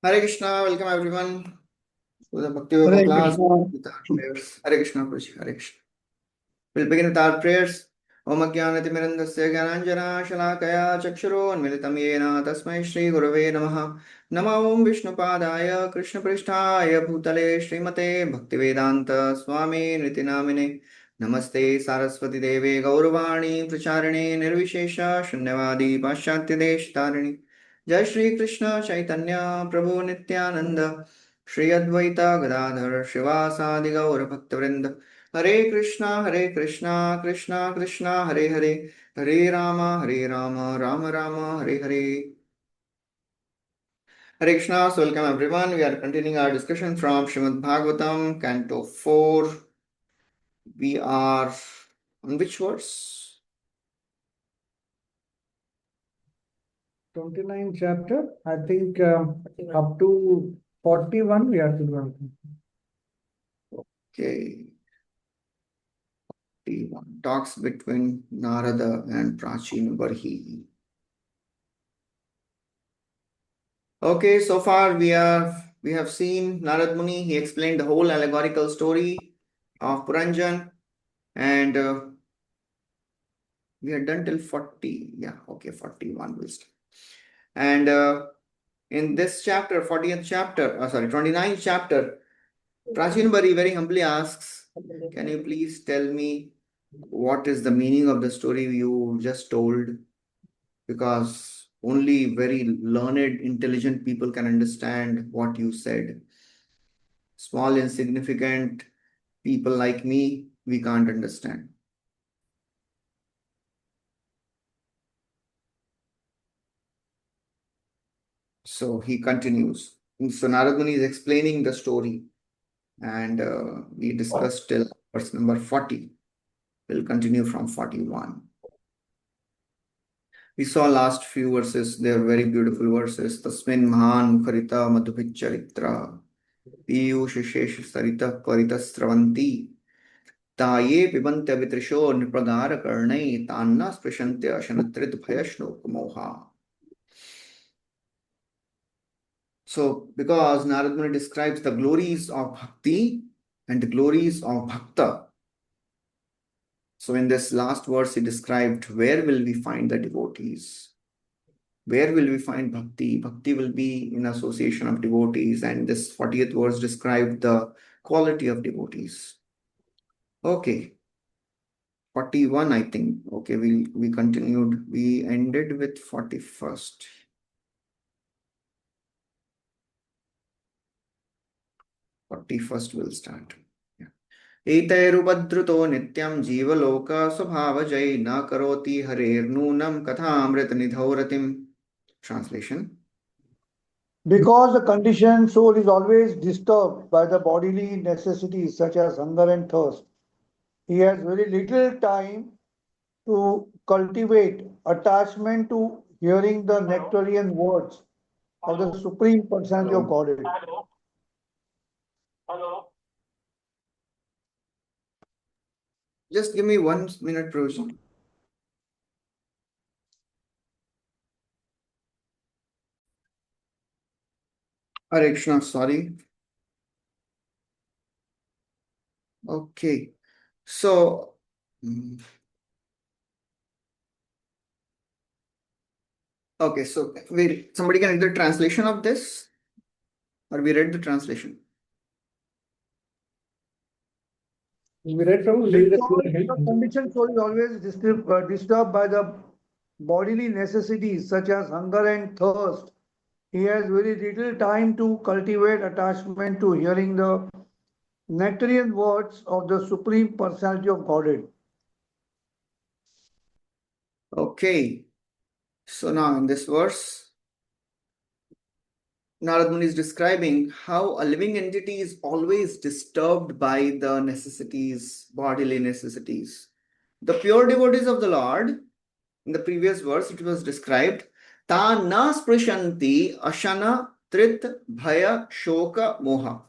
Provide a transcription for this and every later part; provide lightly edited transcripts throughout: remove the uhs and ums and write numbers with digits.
Hare Krishna, welcome everyone to the Bhakti Hare Vaibhav class Krishna. with our prayers. Hare Krishna, Guruji, Hare Krishna. We'll begin with our prayers. Om Ajnanatimirandasya Gyananjana Shalakaya Chakshuro Anmilitam Yena Tasmai Shri Gurave Namaha. Nama Om Vishnupadaya Krishna Prishtaya Bhutale Srimate Bhaktivedanta Swami Nitinamine. Namaste Saraswati Deve Gauravani Pracharine Nirvishesha Shunyavadi Paschatya Desh Tarini. Jai Shri Krishna Chaitanya Prabhu Nityananda Shri Advaita Gadadhar Shivasadi Gaura Bhaktavrinda. Hare Krishna, Krishna Krishna, Hare Hare, Hare Rama, Rama Rama, Hare Hare. Hare Krishna, so welcome everyone. We are continuing our discussion from Srimad Bhagvatam, Canto 4. We are on which verse? 29th chapter. I think up to 41 we have to do. Okay. 41. Talks between Narada and Prachin Barhi. Okay, so far we have seen Narad Muni. He explained the whole allegorical story of Puranjan, and we had done till 40. Yeah, okay, 41 will start. And in this chapter, 40th chapter, 29th chapter, Prachin Bari very humbly asks, can you please tell me what is the meaning of the story you just told? Because only very learned, intelligent people can understand what you said. Small, insignificant people like me, we can't understand. So he continues. So Narad Muni is explaining the story, and we discussed till verse number 40. We'll continue from 41. We saw last few verses, they are very beautiful verses. Tasmin Mahan Mukharita Madhupicharitra Piyush Shesh Sarita Parita Stravanti Taye Pibantya Vitrisho Nipradara Karnai Tanna Sprishantya Shanatrit Bhayashno Kumoha. So, because Narad Muni describes the glories of Bhakti and the glories of Bhakta. So, in this last verse, he described where will we find the devotees? Where will we find Bhakti? Bhakti will be in association of devotees, and this 40th verse described the quality of devotees. Okay. 41, I think. Okay, we continued. We ended with 41st. 41st will start. एतैरुपद्रुतो नित्यं जीवलोक स्वभावजै न करोति हरेर्नूनं कथामृतनिधौ रतिम्. Translation. Because the conditioned soul is always disturbed by the bodily necessities such as hunger and thirst, he has very little time to cultivate attachment to hearing the nectarian words of the Supreme Personality of Godhead. Just give me 1 minute, Provision. Hare Krishna, sorry. Okay. So, okay, so somebody can read the translation of this? Or we read the translation? We read from The conditioned soul is always disturbed by the bodily necessities such as hunger and thirst. He has very little time to cultivate attachment to hearing the nectarian words of the Supreme Personality of Godhead. Okay. So now in this verse, Narad Muni is describing how a living entity is always disturbed by the necessities, bodily necessities. The pure devotees of the Lord, in the previous verse, it was described, Ta na sprishanti ashana trit bhaya shoka moha.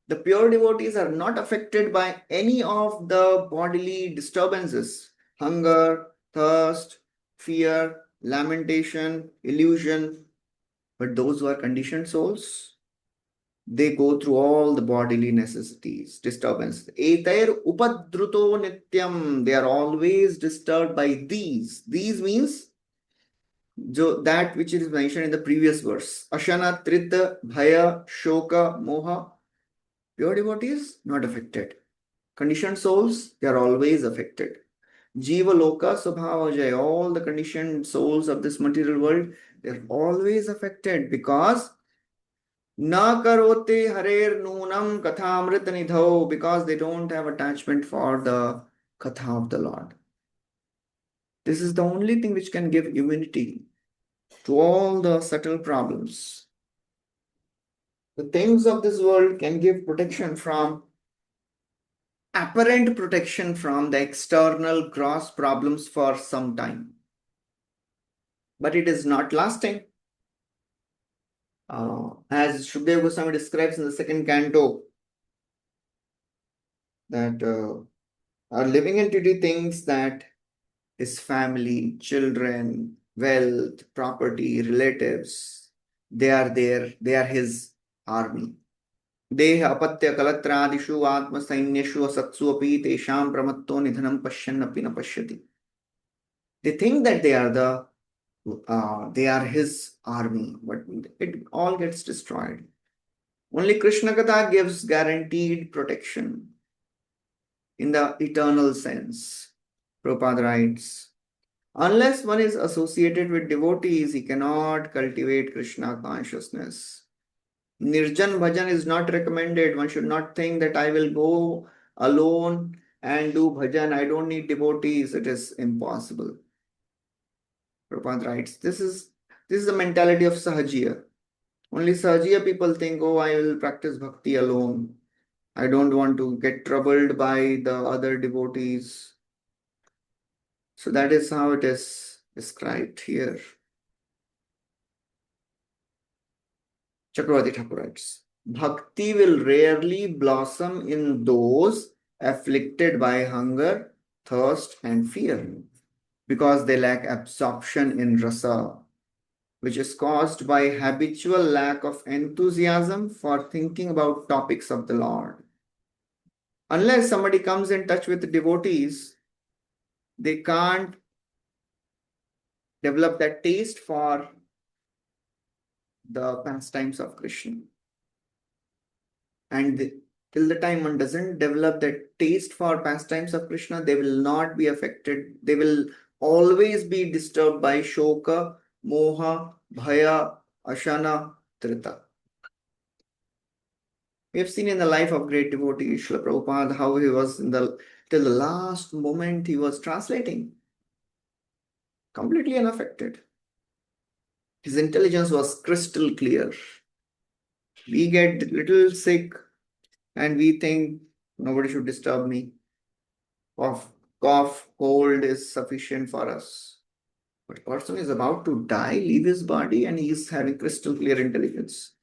The pure devotees are not affected by any of the bodily disturbances, hunger, thirst, fear, lamentation, illusion. But those who are conditioned souls, they go through all the bodily necessities, disturbances. Etair upadruto nityam. They are always disturbed by these. These means that which is mentioned in the previous verse. Ashana, Trita, Bhaya, Shoka, Moha. Pure devotees, not affected. Conditioned souls, they are always affected. Jiva Loka, Subhava Jaya, all the conditioned souls of this material world, they're always affected because Na karote harer nunam kathamrit nidho, because they don't have attachment for the katha of the Lord. This is the only thing which can give immunity to all the subtle problems. The things of this world can give protection from apparent protection from the external gross problems for some time. But it is not lasting. As Shukdev Goswami describes in the second canto, that our living entity thinks that his family, children, wealth, property, relatives, they are there, they are his army. देह अपत्य कलत्रादिषु आत्मसैन्यषु असत्सु अपि तेषां प्रमत्तो निधनं पश्यन्नपि न पश्यति. They think that they are his army, but it all gets destroyed. Only Krishna Katha gives guaranteed protection in the eternal sense. Prabhupada writes, unless one is associated with devotees, he cannot cultivate Krishna consciousness. Nirjan bhajan is not recommended. One should not think that I will go alone and do bhajan. I don't need devotees. It is impossible. Prabhupada writes, this is the mentality of Sahajiya. Only Sahajiya people think, oh, I will practice bhakti alone. I don't want to get troubled by the other devotees. So that is how it is described here. Chakravarti Thakur writes, bhakti will rarely blossom in those afflicted by hunger, thirst, and fear, because they lack absorption in rasa, which is caused by habitual lack of enthusiasm for thinking about topics of the Lord. Unless somebody comes in touch with devotees, they can't develop that taste for the pastimes of Krishna. And till the time one doesn't develop that taste for pastimes of Krishna, they will not be affected. They will always be disturbed by shoka, moha, bhaya, ashana, trita. We have seen in the life of great devotee Srila Prabhupada how he was till the last moment he was translating, completely unaffected. His intelligence was crystal clear. We get little sick and we think nobody should disturb me. Cough, cold is sufficient for us. But a person is about to die, leave his body, and he is having crystal clear intelligence.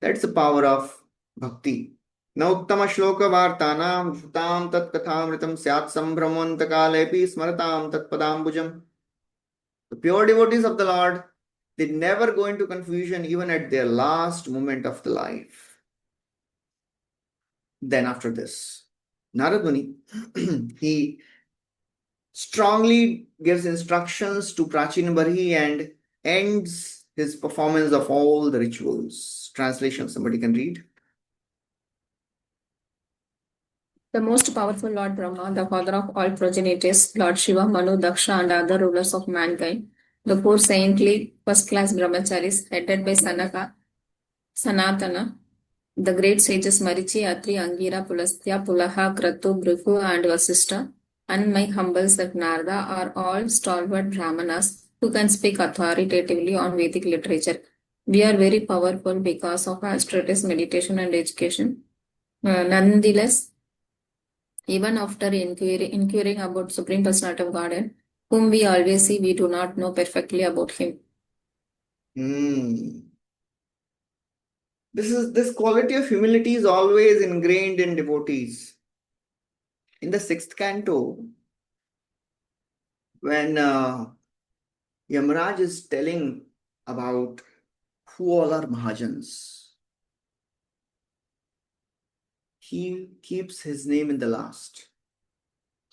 That's the power of bhakti. Na uttama shloka vartanam bhutam tat kathamritam syat sambhramantakaalepi smaratam tat padambujam. The pure devotees of the Lord, they never go into confusion even at their last moment of the life. Then after this, Narad Muni, he strongly gives instructions to Prachin Barhi and ends his performance of all the rituals. Translation, somebody can read. The most powerful Lord Brahma, the father of all progenitors, Lord Shiva, Manu, Daksha, and other rulers of mankind, the four saintly first-class brahmacharis headed by Sanaka, Sanatana, the great sages Marichi, Atri, Angira, Pulastya, Pulaha, Kratu, Bhrigu, and Vasishtha, and my humble self Narada are all stalwart brahmanas who can speak authoritatively on Vedic literature. We are very powerful because of our strategies, meditation, and education. Nonetheless, even after inquiring about Supreme Personality of Godhead, whom we always see, we do not know perfectly about him. This quality of humility is always ingrained in devotees. In the 6th canto, when Yamaraj is telling about who all are Mahajans. He keeps his name in the last.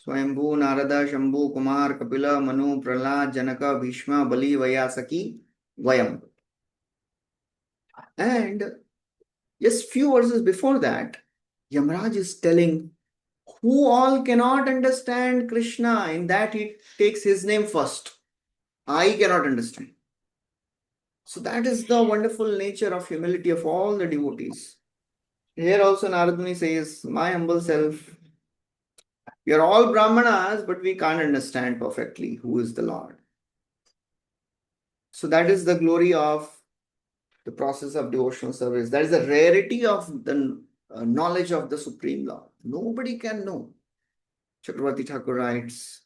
Swayambhu, Narada, Shambhu, Kumar, Kapila, Manu, Prahlad, Janaka, Bhishma, Bali, Vayasaki, Vayam. And just few verses before that, Yamraj is telling who all cannot understand Krishna. In that he takes his name first. I cannot understand. So that is the wonderful nature of humility of all the devotees. Here also Narad Muni says, my humble self, we are all Brahmanas, but we can't understand perfectly who is the Lord. So that is the glory of the process of devotional service. That is the rarity of the knowledge of the Supreme Lord. Nobody can know. Chakravarti Thakur writes,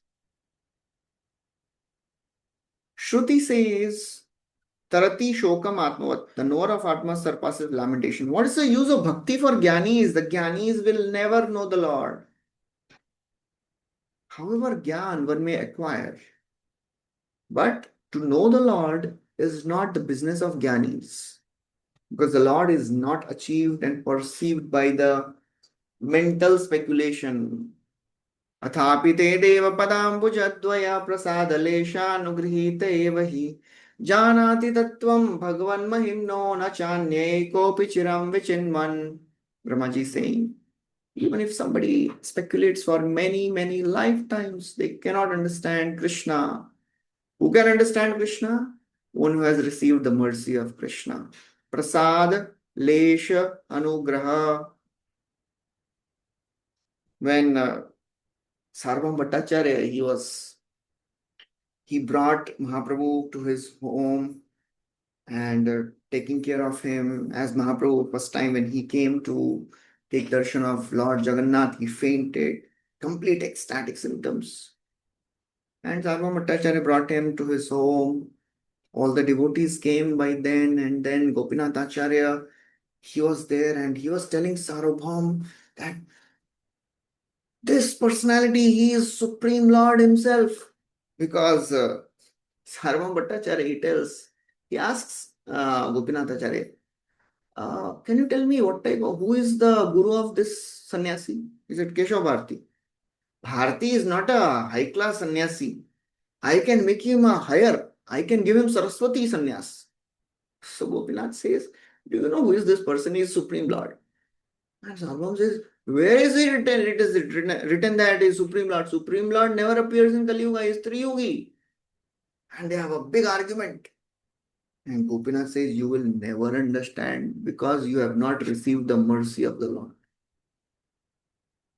Shruti says, Tarati Shokam Atmavat, the knower of Atma surpasses lamentation. What is the use of bhakti for Gyanis? The Gyanis will never know the Lord. However, Gyan one may acquire. But to know the Lord is not the business of Gyanis. Because the Lord is not achieved and perceived by the mental speculation. Athapi te deva padambujadvaya prasadaleshanugrihite eva hi janati tattvam bhagavan mahimno na chanye kopi chiram vichinman. Brahmaji saying, even if somebody speculates for many, many lifetimes, they cannot understand Krishna. Who can understand Krishna? One who has received the mercy of Krishna. Prasad, Lesha, Anugraha. When Sarvam Bhattacharya, he brought Mahaprabhu to his home and taking care of him. As Mahaprabhu, first time when he came to take darshan of Lord Jagannath, he fainted, complete ecstatic symptoms. And Sarvam Bhattacharya brought him to his home. All the devotees came by then, and then Gopinath Acharya, he was there and he was telling Sarvabhaum that this personality, he is Supreme Lord himself. Because Sarvam Bhattacharya, he asks Gopinath Acharya, can you tell me who is the guru of this sannyasi? Is it Keshav Bharati? Bharati is not a high class sannyasi. I can make him a higher. I can give him Saraswati sannyas. So Gopinath says, do you know who is this person? He is Supreme Lord. And Sarvam says, where is it written? It is written that he is Supreme Lord. Supreme Lord never appears in Kali Yuga. He is Triyogi. And they have a big argument. And Gopinath says, you will never understand because you have not received the mercy of the Lord.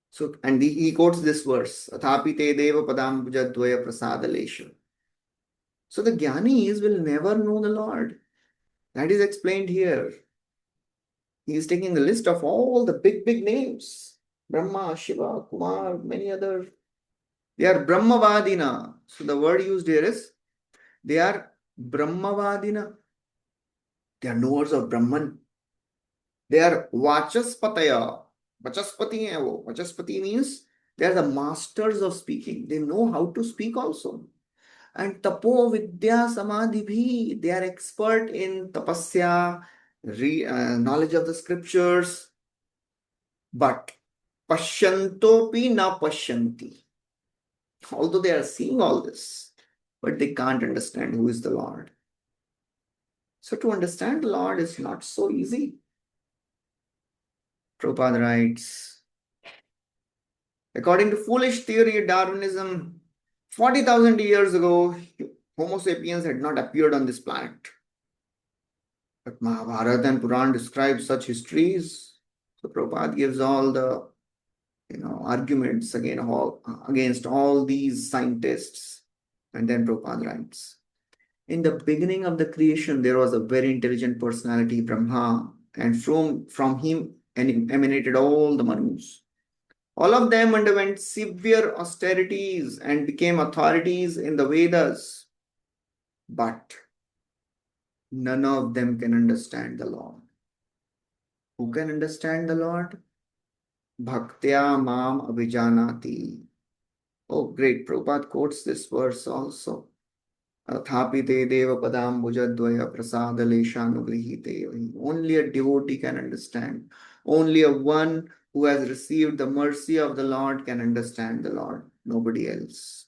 So, and he quotes this verse, Athapi te deva padambujadvaya prasadalesha. So the Gyanis will never know the Lord. That is explained here. He is taking a list of all the big names. Brahma, Shiva, Kumar, many other. They are Brahmavadina. So the word used here is, they are Brahmavadina. They are knowers of Brahman. They are Vachaspataya. Vachaspati hai wo. Vachaspati means they are the masters of speaking. They know how to speak also. And Tapo Vidya Samadhi bhi, they are expert in tapasya, knowledge of the scriptures. But Pashyantopi na Pashyanti. Although they are seeing all this, but they can't understand who is the Lord. So to understand the Lord is not so easy. Prabhupada writes, according to foolish theory of Darwinism, 40,000 years ago, Homo sapiens had not appeared on this planet. But Mahabharata and Puran describe such histories. So Prabhupada gives all the arguments against all these scientists. And then Prabhupada writes, in the beginning of the creation, there was a very intelligent personality, Brahma, and from him emanated all the Manus. All of them underwent severe austerities and became authorities in the Vedas. But none of them can understand the Lord. Who can understand the Lord? Bhaktya mam abhijanati. Oh, great. Prabhupada quotes this verse also. Athapi te deva padambujadvaya prasadaleshanugrihi. Only a devotee can understand. Only a one who has received the mercy of the Lord can understand the Lord. Nobody else.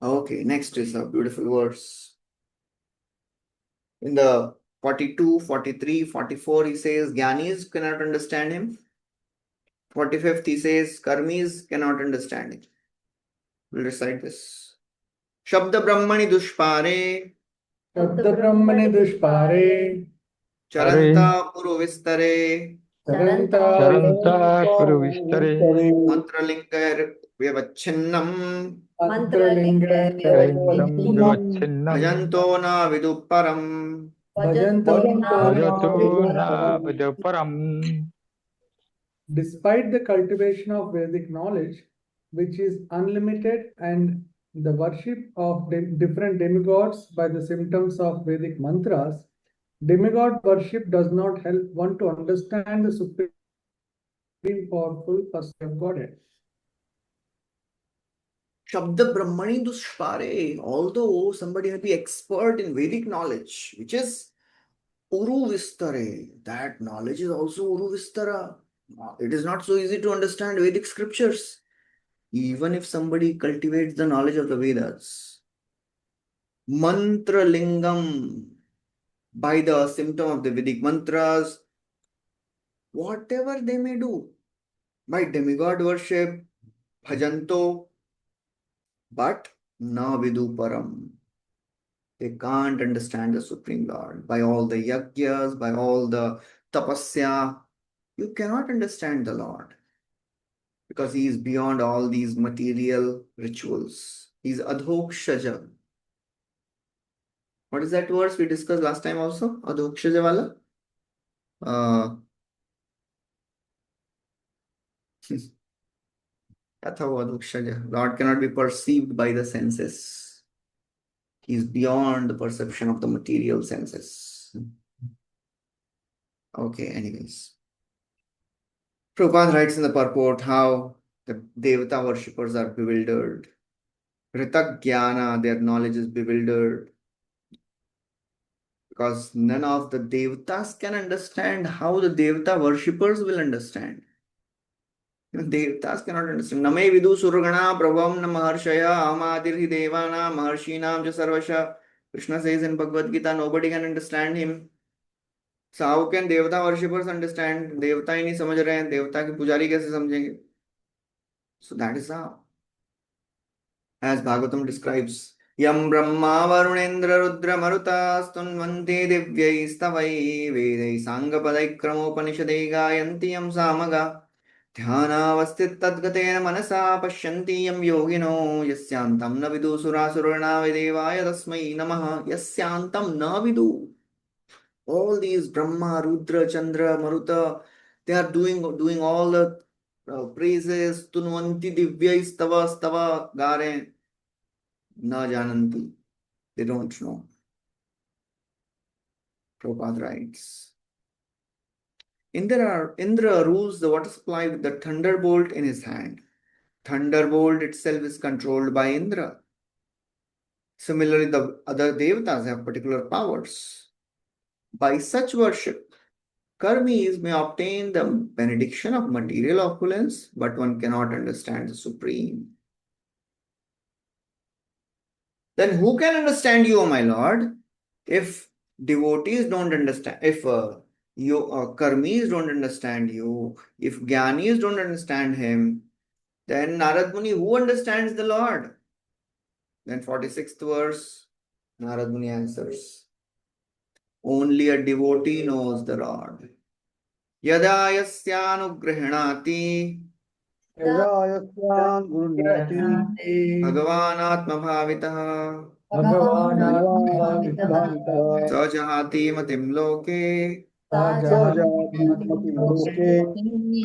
Okay, next is a beautiful verse. In the 42, 43, 44, he says, Gyanis cannot understand him. 45th, he says, Karmis cannot understand it. We'll recite this. Shabda Brahmani Dushpare Shabda Brahmane Dushpare Charanta Puru Vistare Charanta Charanta Kuru Vistare Mantralinga Vyavachinnam Mantralinga Lingam Vivacchinnam Bhajanto na Viduparam. Bhajanto Bhajato na Bhajaparam. Despite the cultivation of Vedic knowledge, which is unlimited, and the worship of different demigods by the symptoms of Vedic mantras, demigod worship does not help one to understand the supreme powerful person of Godhead. Shabda Brahmani Dushpare. Although somebody may be expert in Vedic knowledge, which is Uru Vistare, that knowledge is also Uru Vistara. It is not so easy to understand Vedic scriptures, even if somebody cultivates the knowledge of the Vedas. Mantra Lingam, by the symptom of the Vedic mantras, whatever they may do, by demigod worship, bhajanto, but na viduparam. They can't understand the Supreme Lord. By all the yagyas, by all the tapasya, you cannot understand the Lord. Because he is beyond all these material rituals. He is adhokshaja. What is that verse we discussed last time also? Adhokshaja wala? Lord cannot be perceived by the senses. He is beyond the perception of the material senses. Okay, anyways. Prabhupada writes in the purport how the Devata worshippers are bewildered. Ritak Jnana, their knowledge is bewildered. Because none of the Devatas can understand how the Devata worshippers will understand. Devatas cannot understand. Name vidu surgana prabham na maharshaya amadirhi devana maharshinam ja sarvasha. Krishna says in Bhagavad Gita, nobody can understand him. So how can Devata worshippers understand? Devata ही नहीं समझ रहे हैं, देवता के पुजारी कैसे समझेंगे? So that is how. As Bhagavatam describes, Yam Brahma Varunendra Rudra Maruta Stunvanti Divyai Stavai Vedai Sangapadai Kramopanishadai Gayanti Yam Samaga Dhyanavastit Tadgateena Manasa Pashyanti Yam Yogino Yasyantam Na Vidu Surasurana Vedevaya Tasmai Namaha Yasyantam Na Vidu. All these Brahma, Rudra, Chandra, Maruta, they are doing all the praises. Tunvanti Divyai Stava Stava Gare. Na jananti. They don't know. Prabhupada writes. Indra rules the water supply with the thunderbolt in his hand. Thunderbolt itself is controlled by Indra. Similarly, the other devatas have particular powers. By such worship, karmis may obtain the benediction of material opulence, but one cannot understand the Supreme. Then who can understand you, O my Lord? If devotees don't understand, if karmis don't understand you, if jnanis don't understand him, then Narad Muni, who understands the Lord? Then 46th verse, Narad Muni answers, only a devotee knows the Lord. Yada yasyanugrahanati Yadayasyan Gurunati Bhagavan Atma Bhavitaha Bhagavana Sajahati Matim Loke Sajati Loke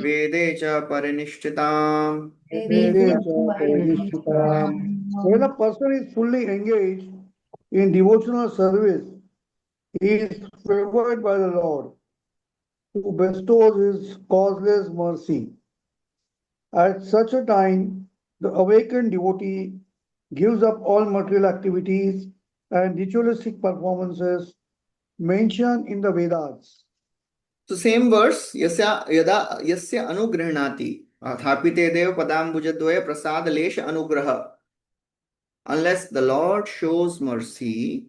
Vede cha Parinishchitam. Vedecha Paridishtam. When a person is fully engaged in devotional service, he is favored by the Lord, who bestows his causeless mercy. At such a time, the awakened devotee gives up all material activities and ritualistic performances mentioned in the Vedas. So same verse, yasya anugrahnati, athapite dev padambujadvaya prasad lesha anugraha. Unless the Lord shows mercy,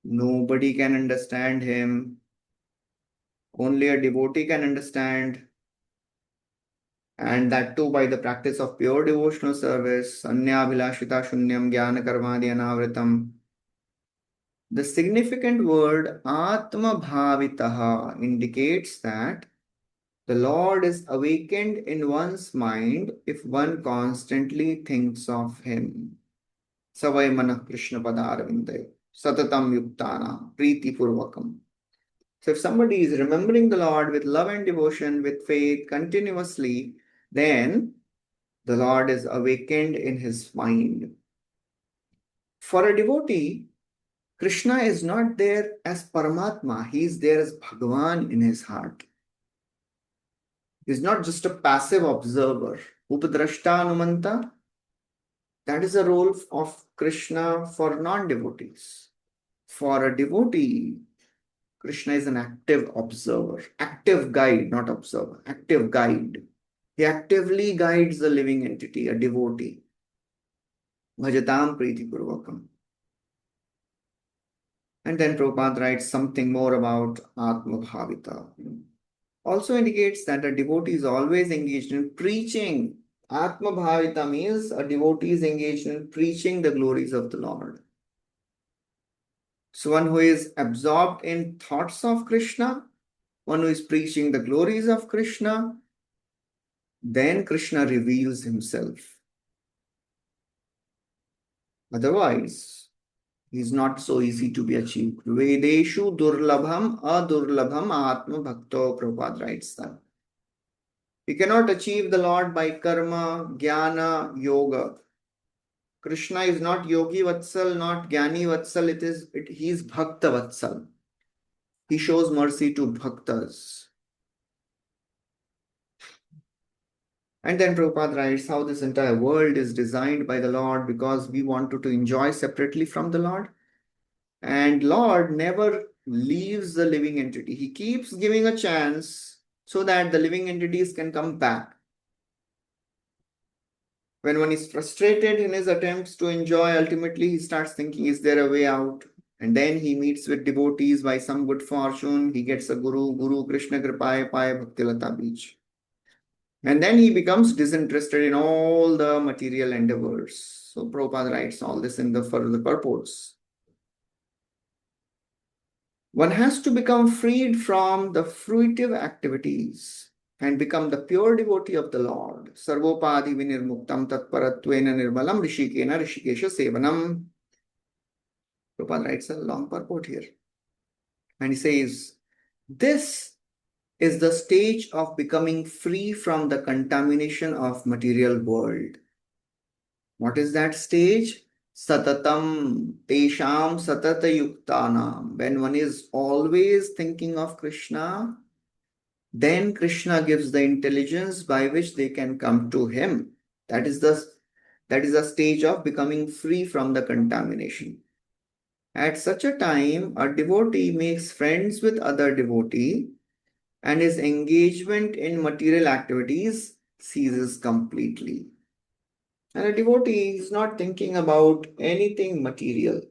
nobody can understand him. Only a devotee can understand, and that too by the practice of pure devotional service. Sanya vilashita shunyam jnana karmadi anavritam. The significant word Atma Bhavitaha indicates that the Lord is awakened in one's mind if one constantly thinks of Him. Savai Manah Krishna Padarvinde Satatam Yuktana Preeti Purvakam. So if somebody is remembering the Lord with love and devotion, with faith continuously, then the Lord is awakened in his mind. For a devotee, Krishna is not there as Paramatma, he is there as Bhagavan in his heart. He is not just a passive observer. Upadrashta Anumanta, that is a role of Krishna for non-devotees. For a devotee, Krishna is an active observer, active guide, not observer, active guide. He actively guides the living entity, a devotee. Bhajatam Preeti Purvakam. And then Prabhupada writes something more about Atma Bhavita. Also indicates that a devotee is always engaged in preaching. Atma Bhavita means a devotee is engaged in preaching the glories of the Lord. So one who is absorbed in thoughts of Krishna, one who is preaching the glories of Krishna, then Krishna reveals himself. Otherwise, he is not so easy to be achieved. Vedeshu durlabham adurlabham atma bhakto, Prabhupada writes that. We cannot achieve the Lord by karma, jnana, yoga. Krishna is not yogi vatsal, not jnani vatsal, he is bhakta vatsal. He shows mercy to bhaktas. And then Prabhupada writes how this entire world is designed by the Lord because we wanted to enjoy separately from the Lord. And Lord never leaves the living entity. He keeps giving a chance so that the living entities can come back. When one is frustrated in his attempts to enjoy, ultimately he starts thinking, is there a way out? And then he meets with devotees by some good fortune. He gets a Guru Krishna Kripaye Paye Bhaktilata Beach. And then he becomes disinterested in all the material endeavors. So Prabhupada writes all this in the further purports. One has to become freed from the fruitive activities and become the pure devotee of the Lord. Sarvopadi vinirmuktam tatparatvena nirmalam rishikena rishikesha sevanam. Prabhupada writes a long purport here. And he says, this is the stage of becoming free from the contamination of material world. What is that stage? Satatam tesham satata yuktanam. When one is always thinking of Krishna, then Krishna gives the intelligence by which they can come to him. That is the stage of becoming free from the contamination. At such a time, a devotee makes friends with other devotee and his engagement in material activities ceases completely. And a devotee is not thinking about anything material.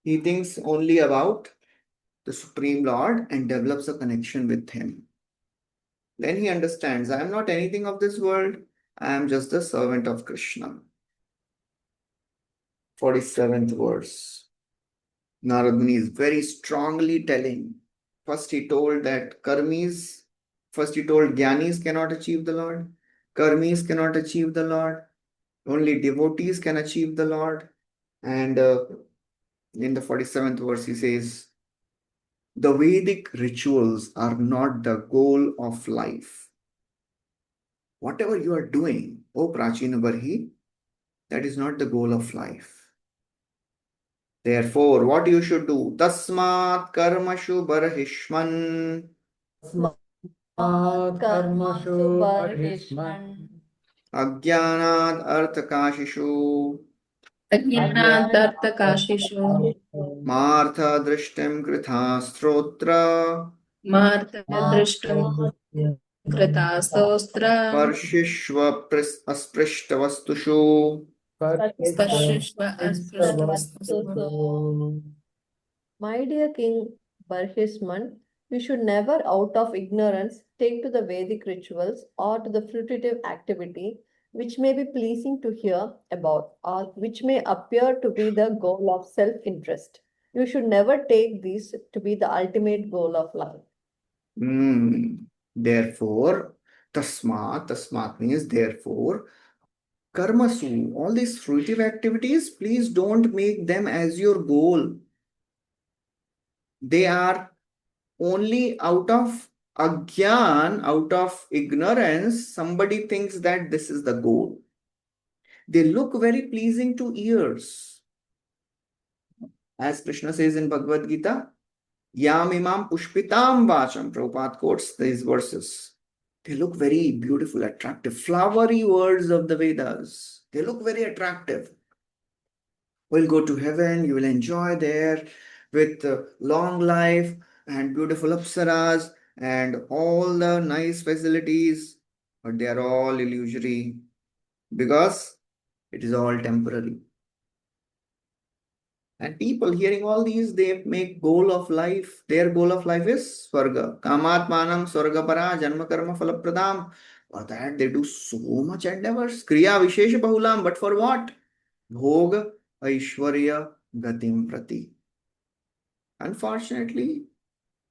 He thinks only about the Supreme Lord and develops a connection with him. Then he understands, I am not anything of this world, I am just the servant of Krishna. 47th verse. Narad Muni is very strongly telling. First he told Jnanis cannot achieve the Lord. Karmis cannot achieve the Lord. Only devotees can achieve the Lord. And in the 47th verse he says, the Vedic rituals are not the goal of life. Whatever you are doing, O Prachina Barhi, that is not the goal of life. Therefore, what you should do? Tasmat karmashu barhishman. Karmashu barhishman अज्ञानात् अर्थकाशिषु अज्ञानादर्थकाशिषु मार्थदृष्टिं कृथा स्तोत्र मार्तदृष्टुं कृता स्तोत्र स्पर्शिष्व अस्पृष्टवस्तुषु स्पर्शिष्व अस्पृष्टवस्तुषु. My dear King Barhisman, we should never, out of ignorance, take to the Vedic rituals or to the fruitive activity which may be pleasing to hear about or which may appear to be the goal of self interest. You should never take these to be the ultimate goal of life. Therefore, tasmat means therefore, karmasu, all these fruitive activities, please don't make them as your goal. They are only out of agyan, out of ignorance, somebody thinks that this is the goal. They look very pleasing to ears. As Krishna says in Bhagavad Gita, Yam imam pushpitam vacham. Prabhupada quotes these verses. They look very beautiful, attractive, flowery words of the Vedas. They look very attractive. We'll go to heaven, you will enjoy there with long life and beautiful apsaras and all the nice facilities, but they are all illusory because it is all temporary. And people hearing all these, they make goal of life. Their goal of life is Swarga. Kamatmanam Swargapara Janma Karma Falapradam. For that they do so much endeavors. Kriya Vishesha Bahulam. But for what? Bhog Aishwarya Gatim Prati. Unfortunately,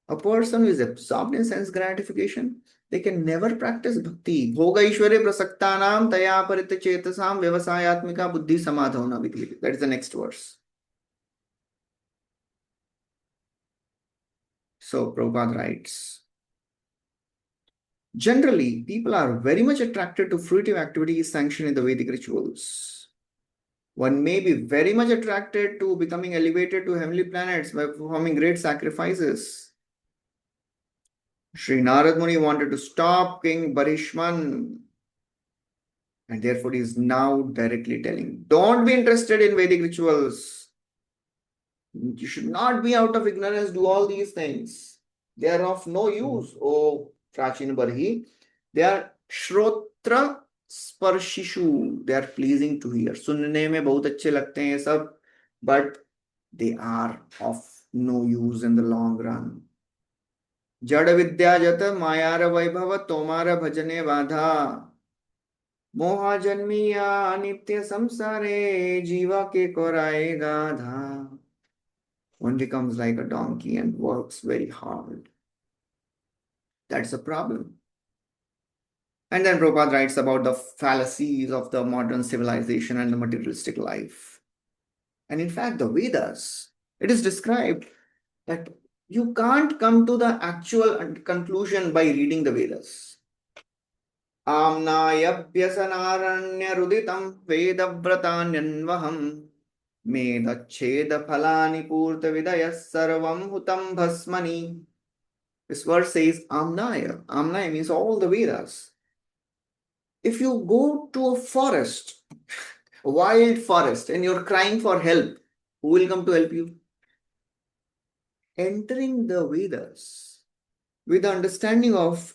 a person who is absorbed in sense gratification, they can never practice bhakti. Bhoga Ishware Prasaktanam Taya Parita Chetasam Vyavasayatmika Buddhi Samadhavana Vidhi. That is the next verse. So Prabhupada writes, generally, people are very much attracted to fruitive activities sanctioned in the Vedic rituals. One may be very much attracted to becoming elevated to heavenly planets by performing great sacrifices. Sri Narad Muni wanted to stop King Barishman, and therefore he is now directly telling, don't be interested in Vedic rituals. You should not be out of ignorance, do all these things. They are of no use, O Prachin Barhi. They are Shrotra Sparshishu. They are pleasing to hear. सुनने में बहुत अच्छे लगते हैं सब, but they are of no use in the long run. जड़ विद्या जत मायार वैभव तोमार भजने बाधा मोहा जन्मिया नित्य संसारे जीवा के कोराए गाधा. One becomes like a donkey and works very hard. That's a problem. And then Prabhupada writes about the fallacies of the modern civilization and the materialistic life. And in fact, the Vedas, it is described that you can't come to the actual conclusion by reading the Vedas. Amnayabhyasanaranya ruditam vedavrataanyanvaham medacheda phalani purta vidayas sarvam hutam bhasmani. This verse says Amnaya. Amnaya means all the Vedas. If you go to a forest, a wild forest, and you're crying for help, who will come to help you? Entering the Vedas with the understanding of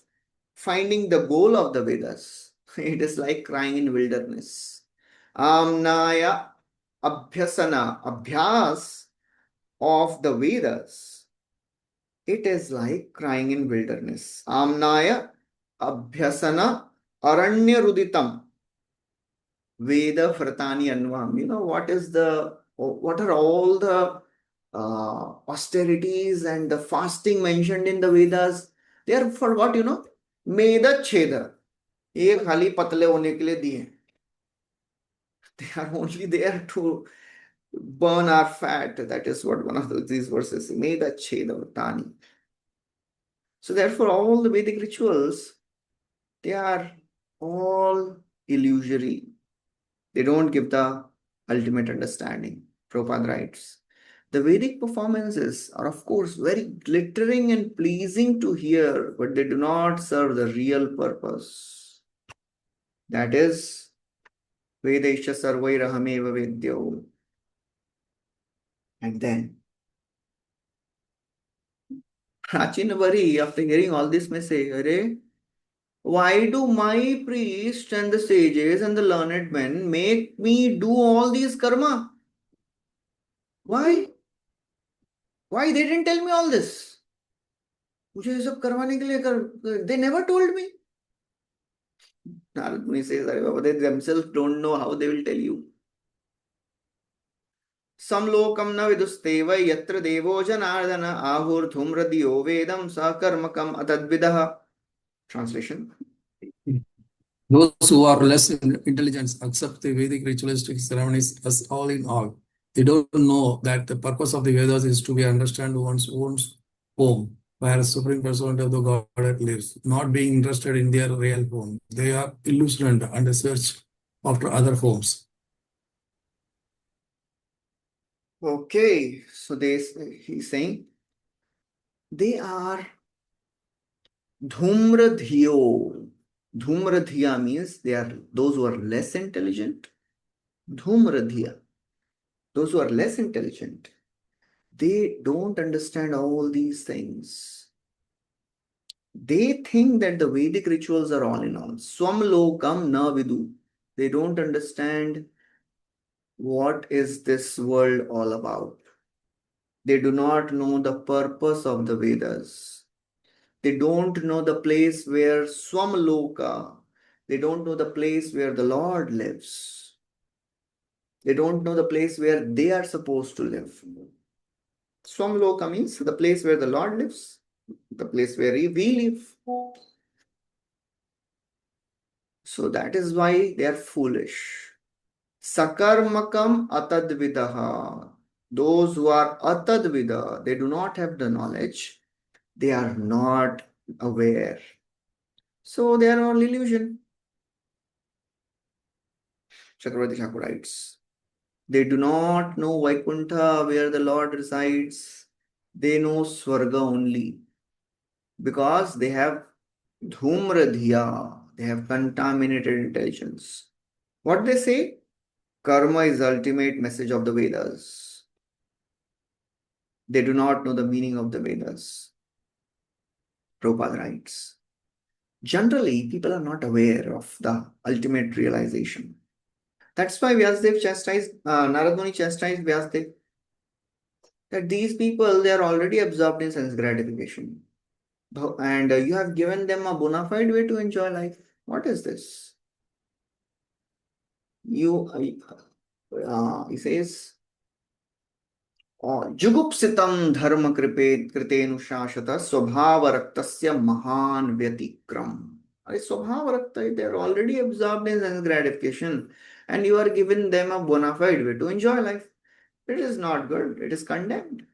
finding the goal of the Vedas, it is like crying in wilderness. Amnaya Abhyasana, Abhyas of the Vedas, it is like crying in wilderness. Amnaya Abhyasana Aranya Ruditam Veda Fratani Anvam. You know what are all the austerities and the fasting mentioned in the Vedas? They are for what, you know? Meda Cheda. ये खाली पतले होने के लिए दिए. They are only there to burn our fat. That is what one of these verses say. Meda Cheda Vratani. So therefore, all the Vedic rituals, they are all illusory. They don't give the ultimate understanding. Prabhupada writes, the Vedic performances are of course very glittering and pleasing to hear, but they do not serve the real purpose. That is Vedaisha Sarvairahameva Vedyo. And then Prachinabari, after hearing all this, may say, Arey, why do my priests and the sages and the learned men make me do all these karma? Why? Why they didn't tell me all this? मुझे ये सब करवाने के लिए कर, they never told me. Narad Muni says, Baba, they themselves don't know how they will tell you. Samlokam na vidusteva yatra devo janardana ahur dhumradiyo vedam sakarmakam atadvidaha. Translation. Those who are less intelligent accept the Vedic ritualistic ceremonies as all in all. They don't know that the purpose of the Vedas is to be understand one's own home, where a supreme personality of the Godhead lives, not being interested in their real home. They are illusioned and search after other homes. Okay, so he's saying they are dhumradhiyo. Dhumradhiya means they are those who are less intelligent. Dhumradhiya, those who are less intelligent, they don't understand all these things. They think that the Vedic rituals are all in all. Swamlokam na vidu. They don't understand what is this world all about. They do not know the purpose of the Vedas. They don't know the place where Swamloka, they don't know the place where the Lord lives. They don't know the place where they are supposed to live. Swamloka means the place where the Lord lives, the place where we live. So that is why they are foolish. Sakarmakam atadvidaha. Those who are atadvida, they do not have the knowledge. They are not aware. So they are all illusion. Chakravarti Thakur writes, they do not know Vaikuntha where the Lord resides. They know Swarga only because they have dhumradhiya. They have contaminated intelligence. What they say? Karma is the ultimate message of the Vedas. They do not know the meaning of the Vedas. Prabhupada writes, generally, people are not aware of the ultimate realization. That's why Vyasadeva chastised, Narad Muni chastised Vyasadeva, that these people, they are already absorbed in sense gratification. And you have given them a bona fide way to enjoy life. What is this? He says, Jugupsitam dharma kritenu shashata swabhavaraktasya mahan vyatikram. Swabhavarakta, they are already absorbed in sense gratification, and you are giving them a bona fide way to enjoy life. It is not good. It is condemned.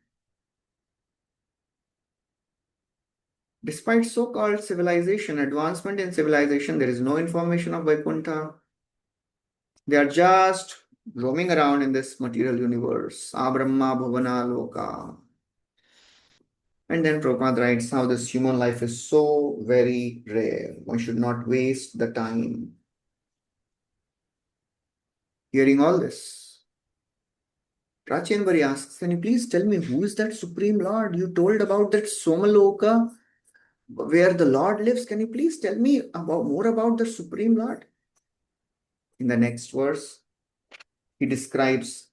Despite so-called civilization, advancement in civilization, there is no information of Vaikuntha. They are just roaming around in this material universe. Abrahma Bhavana Loka. And then Prabhupada writes how this human life is so very rare. One should not waste the time. Hearing all this, Prachinbari asks, can you please tell me who is that Supreme Lord? You told about that Somaloka where the Lord lives. Can you please tell me more about the Supreme Lord? In the next verse, he describes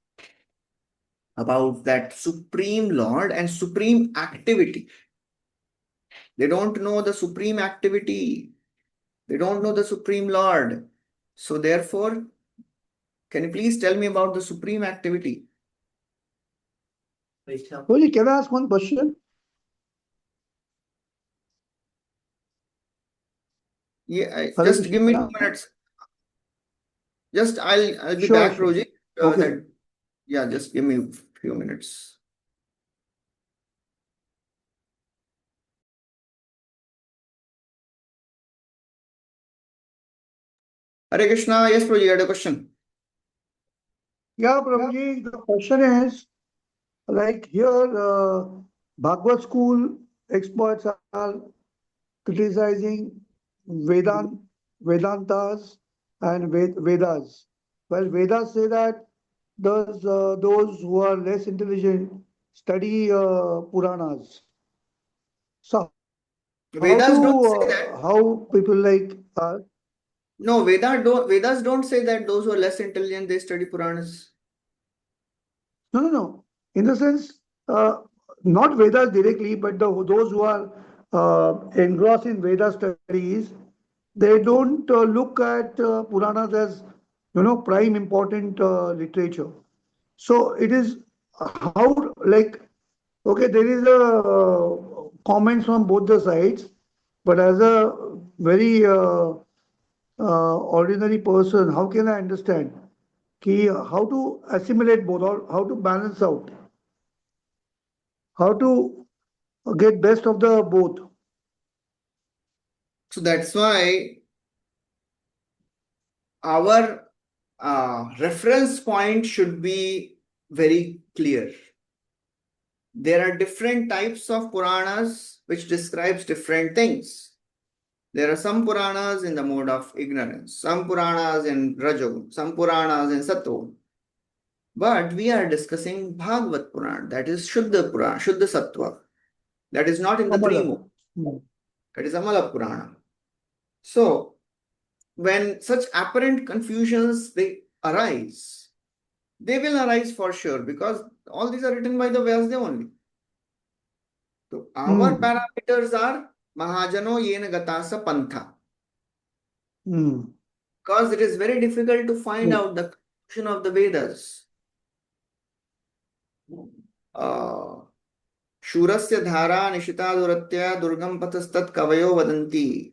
about that Supreme Lord and supreme activity. They don't know the supreme activity. They don't know the Supreme Lord. So therefore, can you please tell me about the supreme activity? Holy, can I ask one question? Yeah, Hare just give me 2 Krishna. minutes. Just I'll be Sure, back, sure. Roji. Okay. Yeah, just give me a few minutes. Hare Krishna. Yes, Roji, you had a question. Yeah, Prabhuji, the question is, like here, Bhagavad school experts are criticizing Vedantas and Vedas. Well, Vedas say that those who are less intelligent study Puranas. So Vedas don't say that. how people like No, Vedas don't say that those who are less intelligent they study Puranas. no. In the sense, not Vedas directly, but those who are engrossed in Veda studies, they don't look at Puranas as prime important literature. So it is how like okay, there is a comments from both the sides, but as a very ordinary person, how can I understand how to assimilate both or how to balance out, how to get best of the both? So that's why our reference point should be very clear. There are different types of Puranas which describes different things. There are some Puranas in the mode of ignorance, some Puranas in Rajoguna, some Puranas in Sattva. But we are discussing Bhagavad Purana, that is Shuddha Purana, Shuddha Sattva. That is not in the three Amala. modes. That is Amala Purana. So, when such apparent confusions they arise, they will arise for sure because all these are written by the Vyasdev only. So, our parameters are Mahajano Yena Gatasa Pantha. Because it is very difficult to find out the conclusion of the Vedas. Shurasya dhara nishita duratya durgam patastat kavayo vadanti.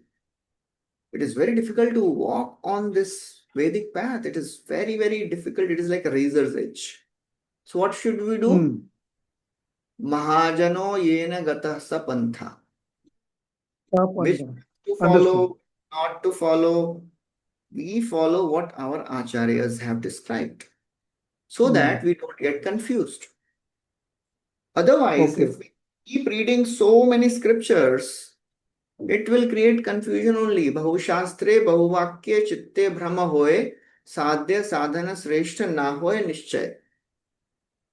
It is very difficult to walk on this Vedic path. It is very, very difficult. It is like a razor's edge. So what should we do? Mahajano yena gatah sa pantha. Which to follow, not to follow. We follow what our acharyas have described so that we don't get confused. Otherwise, if we keep reading so many scriptures, it will create confusion only. Bahushastre bahuvakya chitte brahma hoye sadhya sadhana sreshta na hoye nishchay.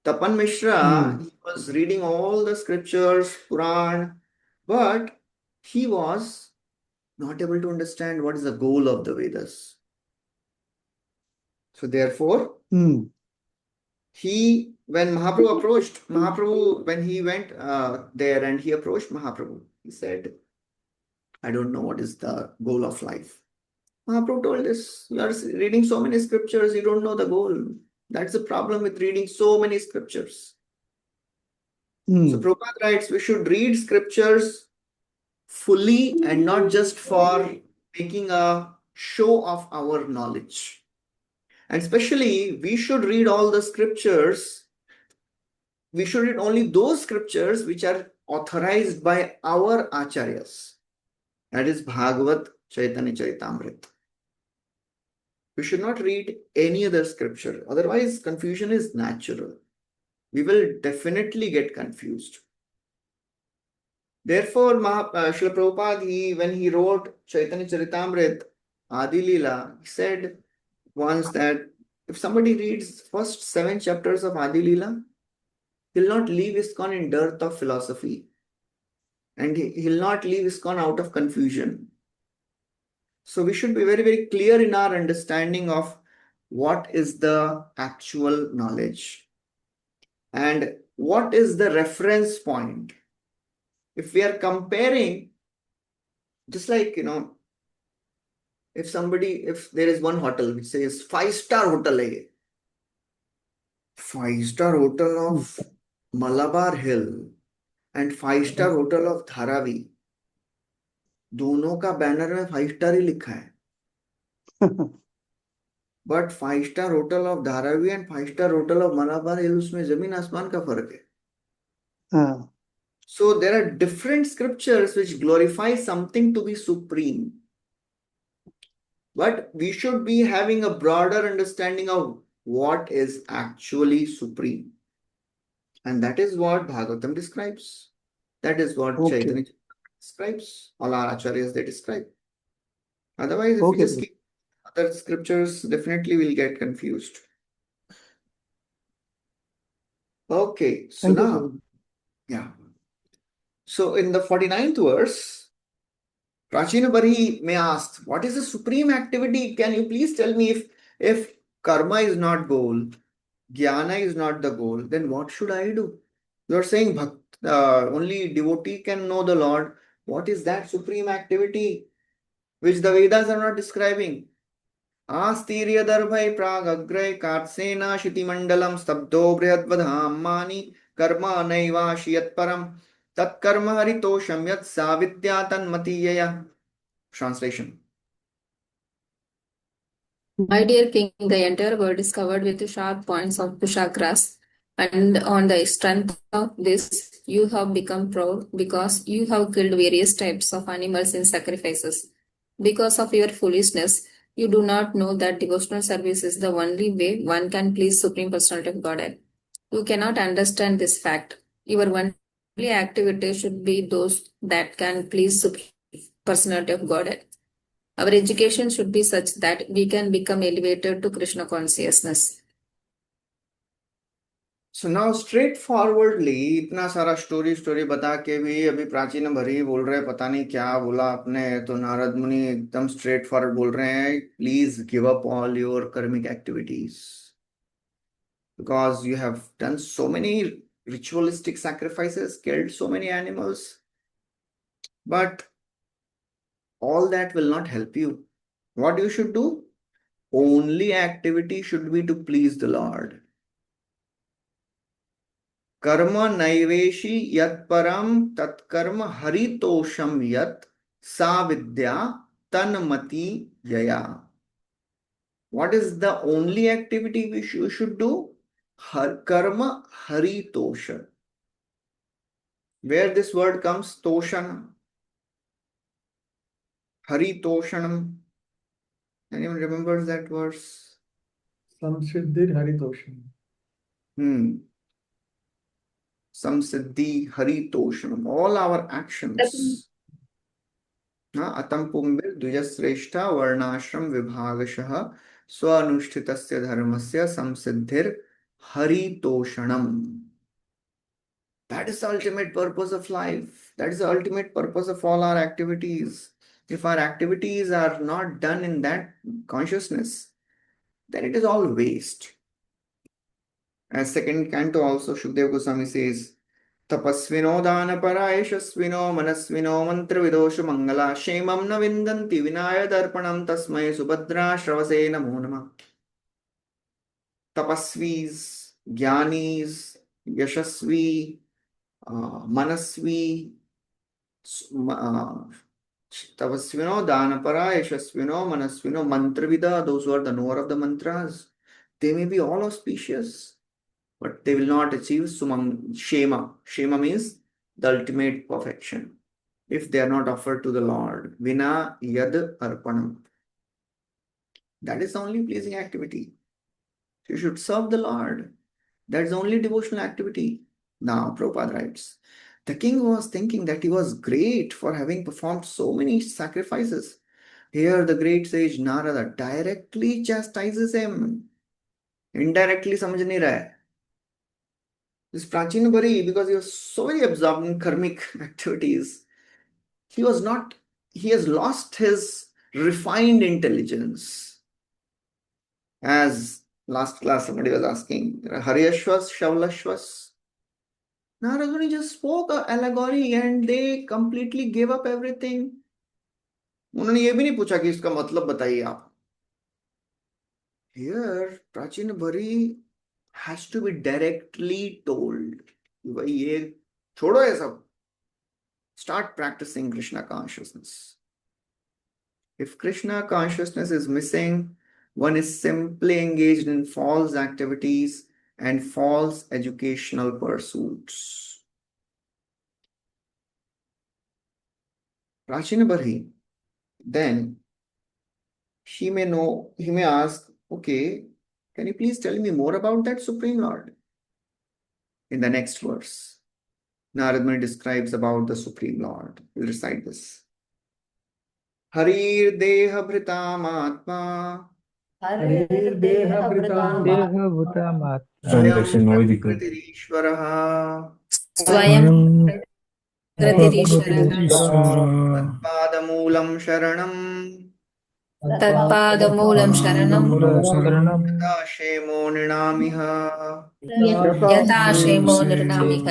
Tapan Mishra, he was reading all the scriptures, Puran, but he was not able to understand what is the goal of the Vedas. So therefore, when Mahaprabhu approached, when he went there and he approached Mahaprabhu, he said, I don't know what is the goal of life. Mahaprabhu told us, you are reading so many scriptures, you don't know the goal. That's the problem with reading so many scriptures. So Prabhupada writes, we should read scriptures fully and not just for making a show of our knowledge. And especially, we should read all the scriptures. We should read only those scriptures which are authorized by our acharyas. That is Bhagavat Chaitanya Charitamrita. We should not read any other scripture. Otherwise, confusion is natural. We will definitely get confused. Therefore, Srila Prabhupada, when he wrote Chaitanya Charitamrita, Adi Leela, he said once that if somebody reads first 7 chapters of Adi Leela, he'll not leave ISKCON in dearth of philosophy. And he'll not leave ISKCON out of confusion. So we should be very, very clear in our understanding of what is the actual knowledge and what is the reference point. If we are comparing, just like, if there is one hotel which says 5-star hotel, 5-star hotel of Malabar Hill and 5-star hotel of Dharavi, दोनों का banner में 5-star ही लिखा है. But 5-star hotel of Dharavi and 5-star hotel of Malabar Hill, उसमें जमीन आसमान का फर्क है. So there are different scriptures which glorify something to be supreme. But we should be having a broader understanding of what is actually supreme. And that is what Bhagavatam describes. That is what Chaitanya describes. All our acharyas, they describe. Otherwise, if we just keep Other scriptures definitely will get confused. Okay, so Thank you, now, Guruji. yeah. So in the 49th verse, Prachina Bari may ask, what is the supreme activity? Can you please tell me if karma is not goal, jnana is not the goal, then what should I do? You are saying only devotee can know the Lord. What is that supreme activity which the Vedas are not describing? आस्तीर्यदर्भै प्रागग्रे कार्त्सेन शितिमण्डलं स्तब्धो बृहद्वधाम्मानि कर्म नैवाशि यत्परं तत्कर्म हरितोषं यत् सा विद्या तन्मतीयया. Translation. My dear king, the entire world is covered with sharp points of pushakras, and on the strength of this, you have become proud because you have killed various types of animals in sacrifices. Because of your foolishness, you do not know that devotional service is the only way one can please Supreme Personality of Godhead. You cannot understand this fact. Your only activity should be those that can please Supreme Personality of Godhead. Our education should be such that we can become elevated to Krishna consciousness. So now straightforwardly इतना सारा story बता के भी अभी प्राचीन भरी बोल रहे पता नहीं क्या बोला आपने, तो नारद मुनि एकदम स्ट्रेट फॉरवर्ड बोल रहे हैं, please give up all your karmic activities because you have done so many ritualistic sacrifices, killed so many animals, but all that will not help you. What you should do? Only activity should be to please the Lord. Karma naiveshi yat param tat karma haritosham yat sa vidya tanmati yaya. What is the only activity you should do? Karma haritosha. Where this word comes, toshana, haritoshanam. Anyone remembers that verse? Samsiddhir Haritosham. Samsiddhi haritoshanam. All our actions. अतं पुंबिर द्विजश्रेष्ठा वर्णाश्रम विभागशः स्वानुष्ठितस्य धर्मस्य संसिद्धिर हरितोषणम. That is the ultimate purpose of life. That is the ultimate purpose of all our activities. If our activities are not done in that consciousness, then it is all waste. As second canto also, Shukdev Goswami says, तपस्विनो दानपरा यशस्विनो मनस्विनो मंत्रविदोषु Mangla क्षेमं न विन्दन्ति विनाय दर्पणं तस्मै सुभद्रा श्रवसे नमो नमः. Tapasvis, Gyanis, Yashasvi, Manasvi, Tapasvino, Danapara, Yashasvino, Manasvino, Mantravida, those who are the knower of the mantras, they may be all auspicious, but they will not achieve Shema. Shema means the ultimate perfection if they are not offered to the Lord. Vina Yad Arpanam. That is the only pleasing activity. You should serve the Lord. That is the only devotional activity. Now, Prabhupada writes, the king was thinking that he was great for having performed so many sacrifices. Here, the great sage Narada directly chastises him. Indirectly, samajh nahi raha hai. This Prachina Bari, because he was so very absorbed in karmic activities, he has lost his refined intelligence. As last class somebody was asking, Haryashwas, Shavlashwas. Narad Muni just spoke an allegory and they completely gave up everything. उन्होंने ये भी नहीं पूछा कि इसका मतलब बताइए आप. Here, Prachina Bari has to be directly told. भाई ये छोड़ो ये सब. Start practicing Krishna consciousness. If Krishna consciousness is missing, one is simply engaged in false activities and false educational pursuits. Prachina Bari, then he may ask, okay, can you please tell me more about that Supreme Lord? In the next verse, Narad Muni describes about the Supreme Lord. We'll recite this. हरिर्देहभृतामात्मा हरिर्देहभृताम् देहभूतमात्मा स्वयं प्रकृतिरीश्वरः स्वयं प्रकृतिरीश्वरः प्रकृतिरीश्वरः तत्पादमूलं शरणं तत्पादमूलं शरणं शरणं यथाक्षेमो नृणामिह यथा क्षेमो निर्णामिह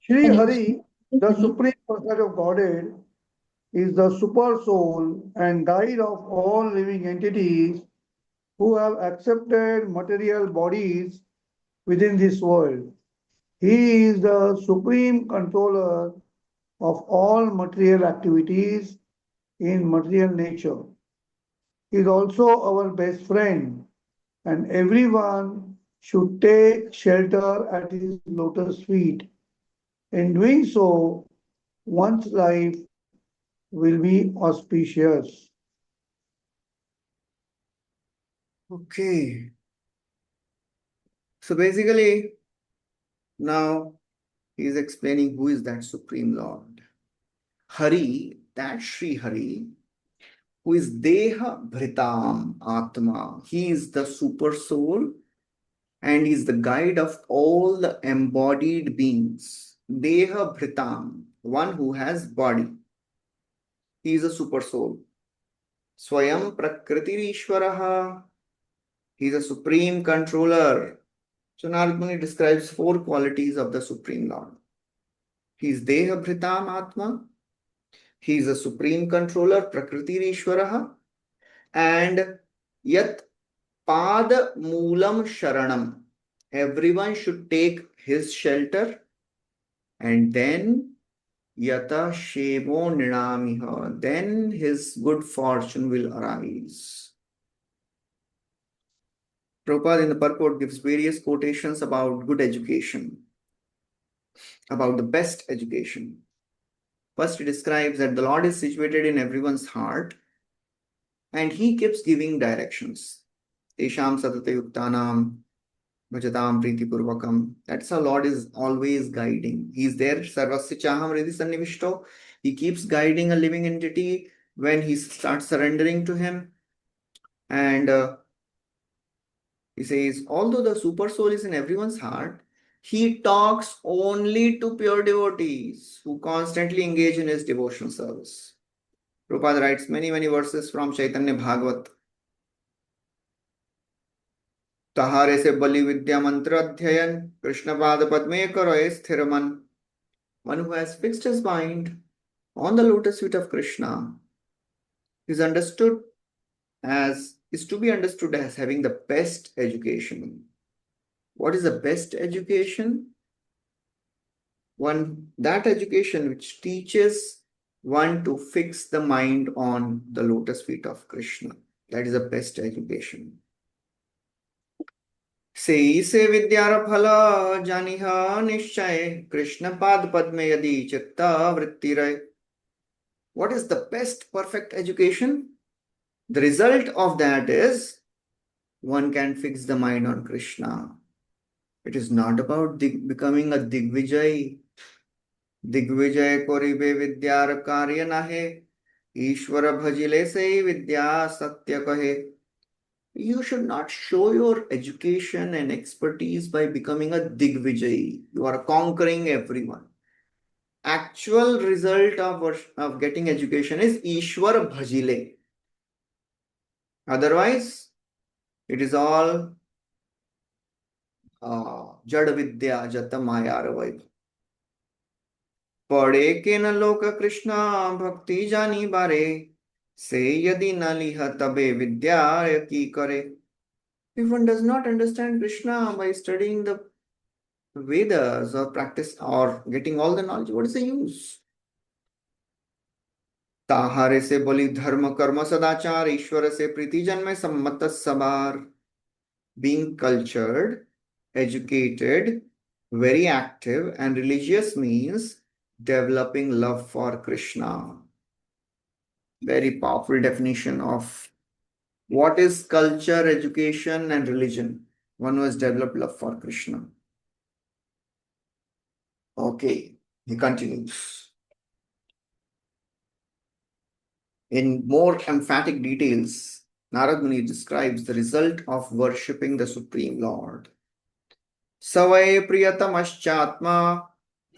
Sri Hari, the Supreme Personality of Godhead, is the super soul and guide of all living entities who have accepted material bodies within this world. He is the supreme controller of all material activities in material nature. He is also our best friend, and everyone should take shelter at his lotus feet. In doing so, one's life will be auspicious. Okay. So basically, now he is explaining who is that Supreme Lord. Hari, that Sri Hari, who is Deha Bhritam Atma. He is the super soul and is the guide of all the embodied beings. Deha Bhritam, one who has body. He is a super soul. Swayam Prakritirishwaraha. He is a supreme controller. So Narad Muni describes 4 qualities of the Supreme Lord. He is Deha Bhritam Atma. He is a supreme controller, Prakritirishwaraha. And Yat Pada Moolam Sharanam. Everyone should take his shelter, and then Yata Shemo Nidamiha. Then his good fortune will arise. Prabhupada in the purport gives various quotations about good education, about the best education. First, he describes that the Lord is situated in everyone's heart and he keeps giving directions. Tesham Satate Yuktanam Bhajatam Priti Purvakam. That's how Lord is always guiding. He's there, Sarvasya Chaham Riddhi Sannivishto. He keeps guiding a living entity when he starts surrendering to him. And he says, although the super soul is in everyone's heart, he talks only to pure devotees who constantly engage in his devotional service. Prabhupada writes many verses from Chaitanya Bhagavat. तहारे से बलि विद्या मंत्र अध्ययन कृष्ण पाद पद्मे करो स्थिर मन. One who has fixed his mind on the lotus feet of Krishna is to be understood as having the best education. What is the best education? That education which teaches one to fix the mind on the lotus feet of Krishna. That is the best education. से विद्यार फल जानिह निश्चय कृष्ण पाद पद्मे यदि चित्त वृत्ति रहे. What is the best perfect education? The result of that is one can fix the mind on Krishna. It is not about becoming a Digvijay. Digvijay koribe vidyar karya nahe. Ishvara bhajile se vidya satya kahe. You should not show your education and expertise by becoming a Digvijay. You are conquering everyone. Actual result of getting education is Ishwar Bhajile. Otherwise, it is all Jad Vidya Jata Mayar Vaibhav. पढ़े के न लोक कृष्ण भक्ति जानी बारे से यदि न लिह तबे विद्या की करे. If one does not understand Krishna by studying the Vedas or practice or getting all the knowledge, what is the use? ताहारे से बलि धर्म कर्म सदाचार ईश्वर से प्रीति जन्मे सम्मत सबार. Being cultured, educated, very active and religious means developing love for Krishna. Very powerful definition of what is culture, education and religion. One who has developed love for Krishna. Okay, he continues. In more emphatic details, Narad Muni describes the result of worshipping the Supreme Lord. Savai priyatamaschatma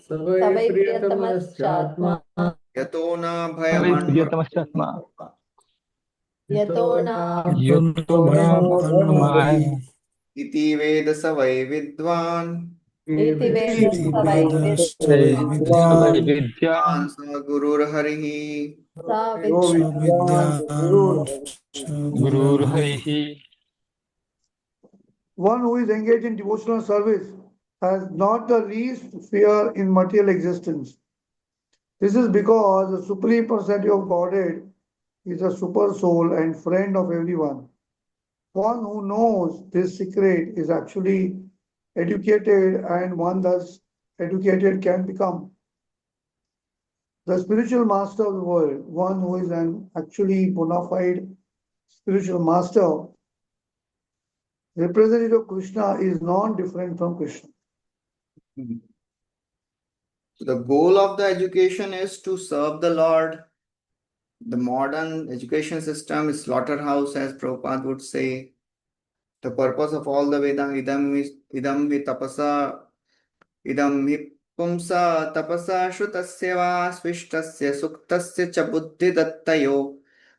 Savai Savai priyatamaschatma priyatamaschatma yato na Savai bhayaman priyatamaschatma yato na yono bhayapanmaya iti veda savai vidvan iti veda savai savai vidvan vidya sa gurur harihi. sa Yo vidyan Vidyan Gurur. gurur harihi. One who is engaged in devotional service has not the least fear in material existence. This is because the Supreme Personality of Godhead is a super soul and friend of everyone. One who knows this secret is actually educated, and one thus educated can become the spiritual master of the world. One who is an actually bona fide spiritual master, representative of Krishna, is non-different from Krishna. So the goal of the education is to serve the Lord. The modern education system is slaughterhouse, as Prabhupada would say. The purpose of all the Veda, idam vi tapasa, idam hi pumsa tapasa shrutasya va svishtasya suktasya cha buddhi dattayo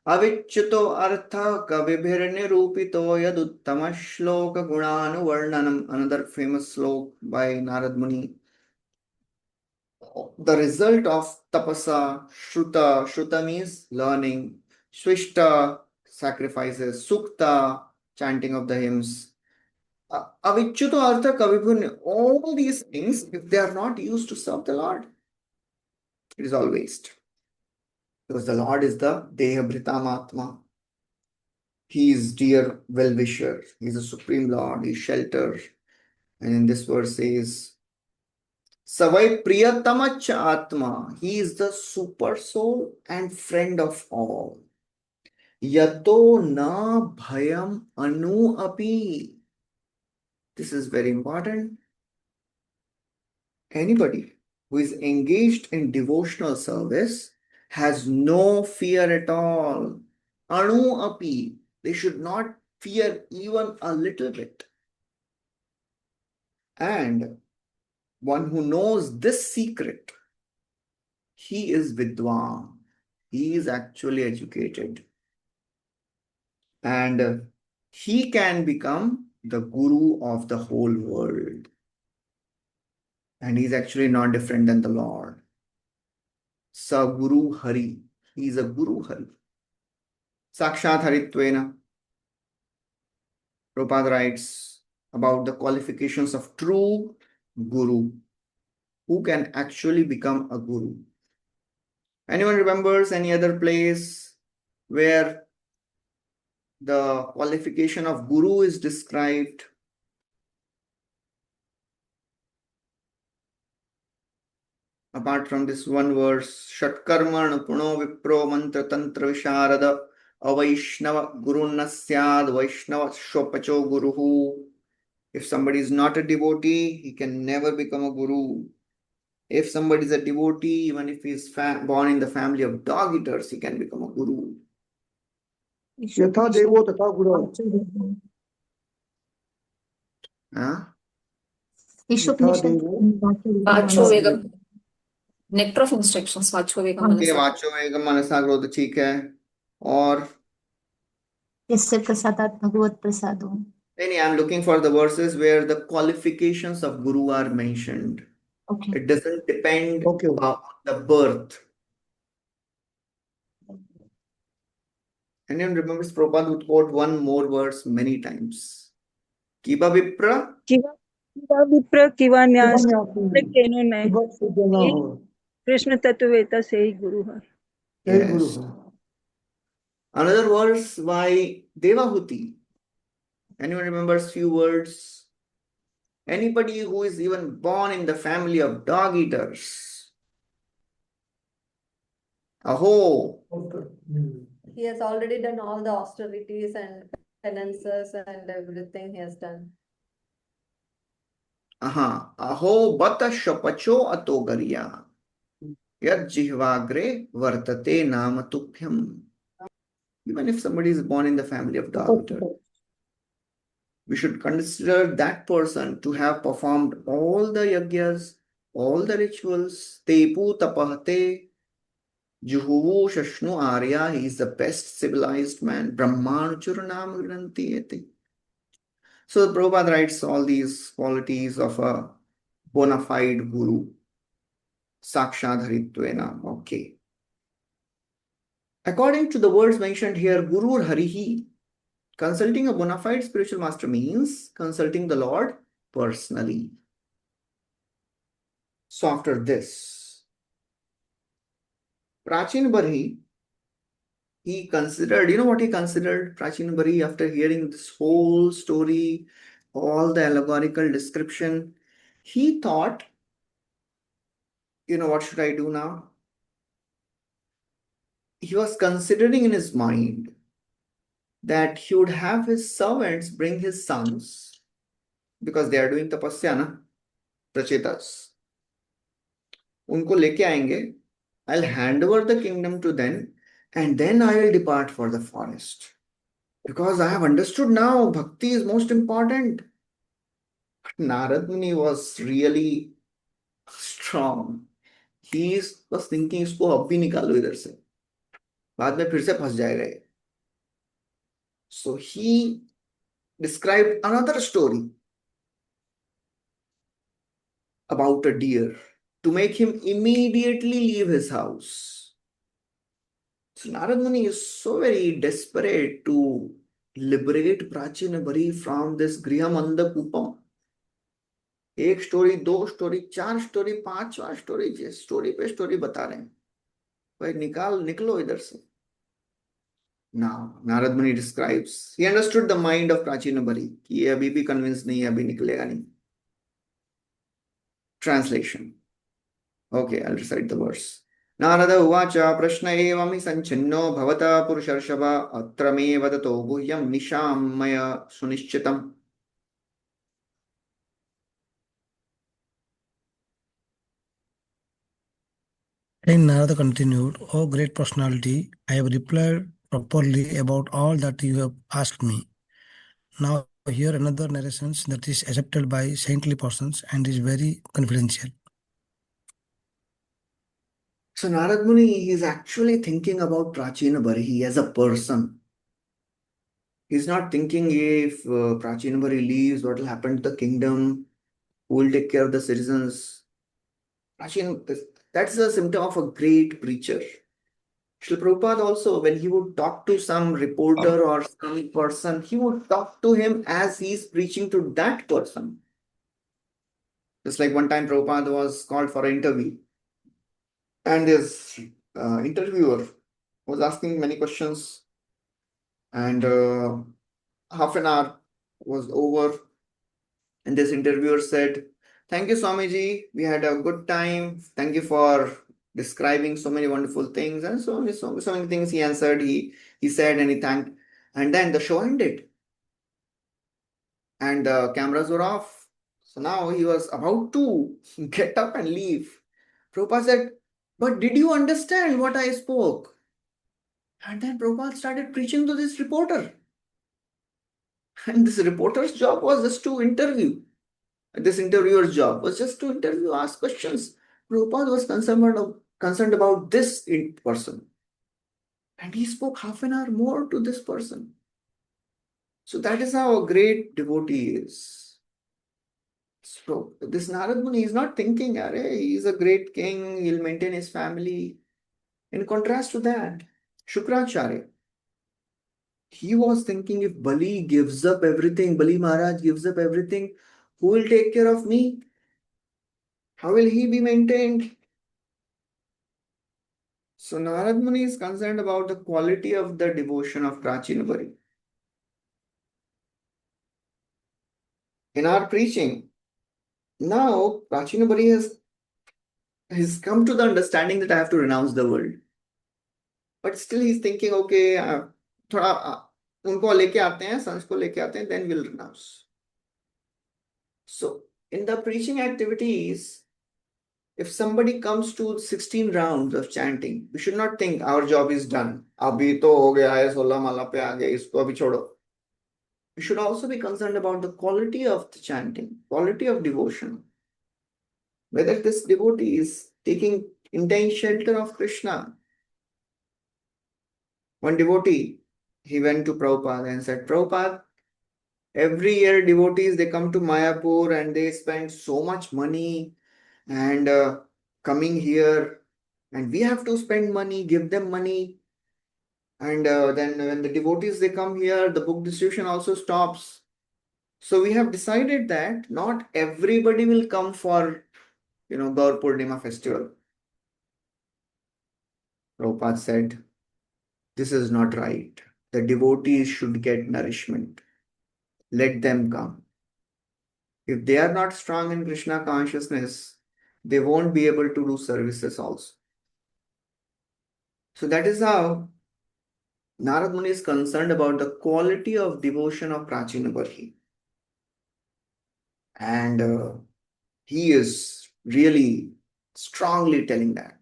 avichyuto artha kavibhir nirupito yaduttama shloka gunanu varnanam. Another famous slok by Narad Muni. The result of tapasa, shruta means learning, swishta, sacrifices, sukta, chanting of the hymns, avichyuto artha kavibhun, all these things, if they are not used to serve the Lord, it is all waste. Because the Lord is the Deha Bhritamatma. He is dear well-wisher. He is the Supreme Lord. He is shelter. And in this verse says, Savai Priyatama cha Atma. He is the super soul and friend of all. Yato na bhayam anu api. This is very important. Anybody who is engaged in devotional service has no fear at all. Anu api. They should not fear even a little bit. And one who knows this secret, he is Vidwan. He is actually educated. And he can become the guru of the whole world. And he's actually not different than the Lord. Sa Guru Hari. He is a Guru Hari. Sakshat Haritvena. Prabhupada writes about the qualifications of true Guru. Who can actually become a Guru? Anyone remembers any other place where the qualification of Guru is described? Apart from this one verse, Shatkarman Puno Vipro Mantra Tantra Visharada Avaishnava Gurunna Syad Vaishnava Shopacho Guruhu. If somebody is not a devotee, he can never become a guru. If somebody is a devotee, even if he is born in the family of dog eaters, he can become a guru. Yatha Devo Tatha Guru. Huh? Yatha Devo. Vacho Vegam. Nectar of instructions, Vacho Vegam Okay, Manasa. वाचो वेगम मनसा क्रोध ठीक है. और यस्य प्रसादात् भगवत् प्रसादो. I'm looking for the verses where the qualifications of guru are mentioned. Okay. It doesn't depend Okay. on the birth. Anyone remembers Prabhupada would quote one more verse many times. Kiba Vipra. किंवा विप्र किंवा न्यास केनो नहीं Bhakt Sujana ho. Krishna तत्ववेता से ही गुरु है. Hey Guru. Yes. Another verse by Devahuti. Anyone remembers few words? Anybody who is even born in the family of dog eaters. Aho. He has already done all the austerities and penances and everything he has done. Aha. Aho bata shapacho atogariya. Yad jihvagre vartate namatuphyam. Even if somebody is born in the family of doctor, we should consider that person to have performed all the yagyas, all the rituals. Tepu tapahate juhuvu shashnu arya. He is the best civilized man. Brahmanuchurnam grantiyate. So Prabhupada writes all these qualities of a bona fide guru. Sakshadharitvena. Okay. According to the words mentioned here, Guru Harihi, consulting a bona fide spiritual master means consulting the Lord personally. So after this, Prachin Barhi, he considered, you know what he considered, Prachin Barhi, after hearing this whole story, all the allegorical description, he thought, what should I do now? He was considering in his mind that he would have his servants bring his sons because they are doing tapasya, na? Prachetas. Unko leke aayenge. I'll hand over the kingdom to them and then I will depart for the forest. Because I have understood now bhakti is most important. Narad Muni was really strong. He was thinking इसको अब भी निकालो इधर से बाद में फिर से फंस जाएगा ये. So he described another story about a deer to make him immediately leave his house. So Narad Muni is so very desperate to liberate Prachinabari from this Grihamanda Kupam. एक स्टोरी, दो स्टोरी, चार story, पांचवा story, story पे story बता रहे हैं भाई निकलो इधर से. Now Narad Muni describes, he understood the mind of Prachinabari कि ये अभी भी convinced नहीं है, अभी निकलेगा नहीं. Translation. Okay, I'll recite the verse. Narada uvacha prashna evami sanchinno bhavata purusharshava atra me vadato guhyam nisham maya sunishchitam. And Narada continued, O great personality, I have replied properly about all that you have asked me. Now hear another narration that is accepted by saintly persons and is very confidential. So Narad Muni is actually thinking about Prachinabari as a person. He's not thinking if Prachinabari leaves, what will happen to the kingdom, who will take care of the citizens. That's a symptom of a great preacher. Srila Prabhupada also, when he would talk to some reporter or some person, he would talk to him as he's preaching to that person. Just like one time Prabhupada was called for an interview. And this interviewer was asking many questions. And half an hour was over. And this interviewer said, "Thank you, Swamiji. We had a good time. Thank you for describing so many wonderful things." And so many things he answered. He said and he thanked. And then the show ended. And the cameras were off. So now he was about to get up and leave. Prabhupada said, "But did you understand what I spoke?" And then Prabhupada started preaching to this reporter. And this reporter's job was just to interview. This interviewer's job was just to interview, ask questions. Prabhupada was concerned about this person. And he spoke half an hour more to this person. So that is how a great devotee is. So this Narad Muni is not thinking, he is a great king, he'll maintain his family. In contrast to that, Shukracharya, he was thinking if Bali gives up everything, Bali Maharaj gives up everything, who will take care of me? How will he be maintained? So Narad Muni is concerned about the quality of the devotion of Prachinabari. In our preaching, now Prachinabari has come to the understanding that I have to renounce the world. But still he's thinking, okay, थोड़ा उनको लेके आते हैं, sons को लेके आते हैं, then we'll renounce. So in the preaching activities, If somebody comes to 16 rounds of chanting, we should not think our job is done. Abhi to ho gaya hai, 16 mala pe aa gaya, isko abhi chodo. We should also be concerned about the quality of the chanting, quality of devotion. Whether this devotee is taking intense shelter of Krishna. One devotee, he went to Prabhupada and said, Prabhupada, every year devotees, they come to Mayapur and they spend so much money and coming here, and we have to spend money, give them money. And then when the devotees, they come here, the book distribution also stops. So we have decided that not everybody will come for, Gaur Purnima festival. Prabhupada said, this is not right. The devotees should get nourishment. Let them come. If they are not strong in Krishna consciousness, they won't be able to do services also. So that is how Narad Muni is concerned about the quality of devotion of Prachina Barhi. And he is really strongly telling that.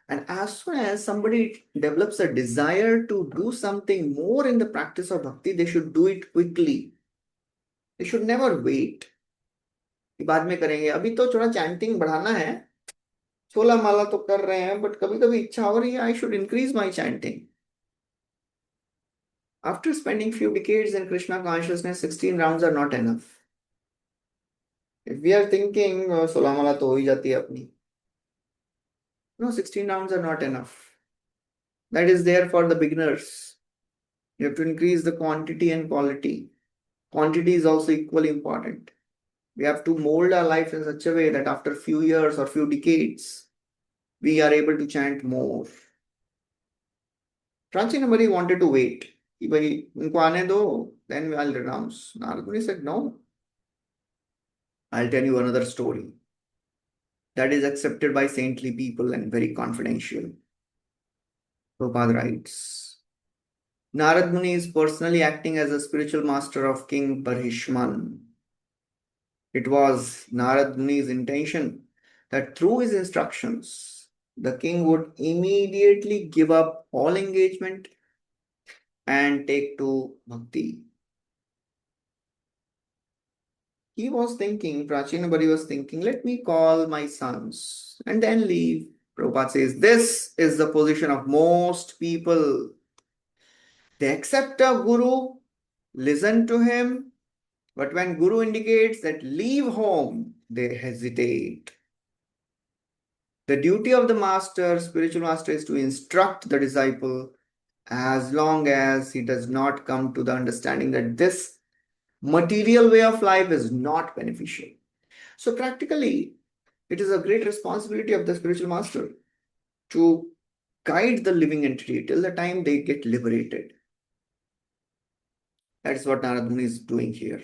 And as soon as somebody develops a desire to do something more in the practice of bhakti, they should do it quickly. They should never wait. कि बाद में करेंगे, अभी तो थोड़ा chanting बढ़ाना है, 16 माला तो कर रहे हैं, बट कभी कभी इच्छा हो रही है, I should increase my chanting. After spending few decades in Krishna consciousness, 16 rounds are not enough. If we are thinking 16 माला तो हो ही जाती है अपनी, no, 16 rounds are not enough. That is there for the beginners. You have to increase the quantity and quality. Quantity is also equally important. We have to mold our life in such a way that after few years or few decades, we are able to chant more. Prachina Mari wanted to wait. कि भाई उनको आने दो, then I'll renounce. Narad Muni said, no. I'll tell you another story that is accepted by saintly people and very confidential. Prabhupada writes, Narad Muni is personally acting as a spiritual master of King Barhishman. It was Narad Muni's intention that through his instructions, the king would immediately give up all engagement and take to bhakti. He was thinking, Prachina Bari was thinking, let me call my sons and then leave. Prabhupada says, this is the position of most people. They accept a guru, listen to him, but when guru indicates that leave home, they hesitate. The duty of the master, spiritual master, is to instruct the disciple as long as he does not come to the understanding that this material way of life is not beneficial. So practically, it is a great responsibility of the spiritual master to guide the living entity till the time they get liberated. That's what Narad Muni is doing here.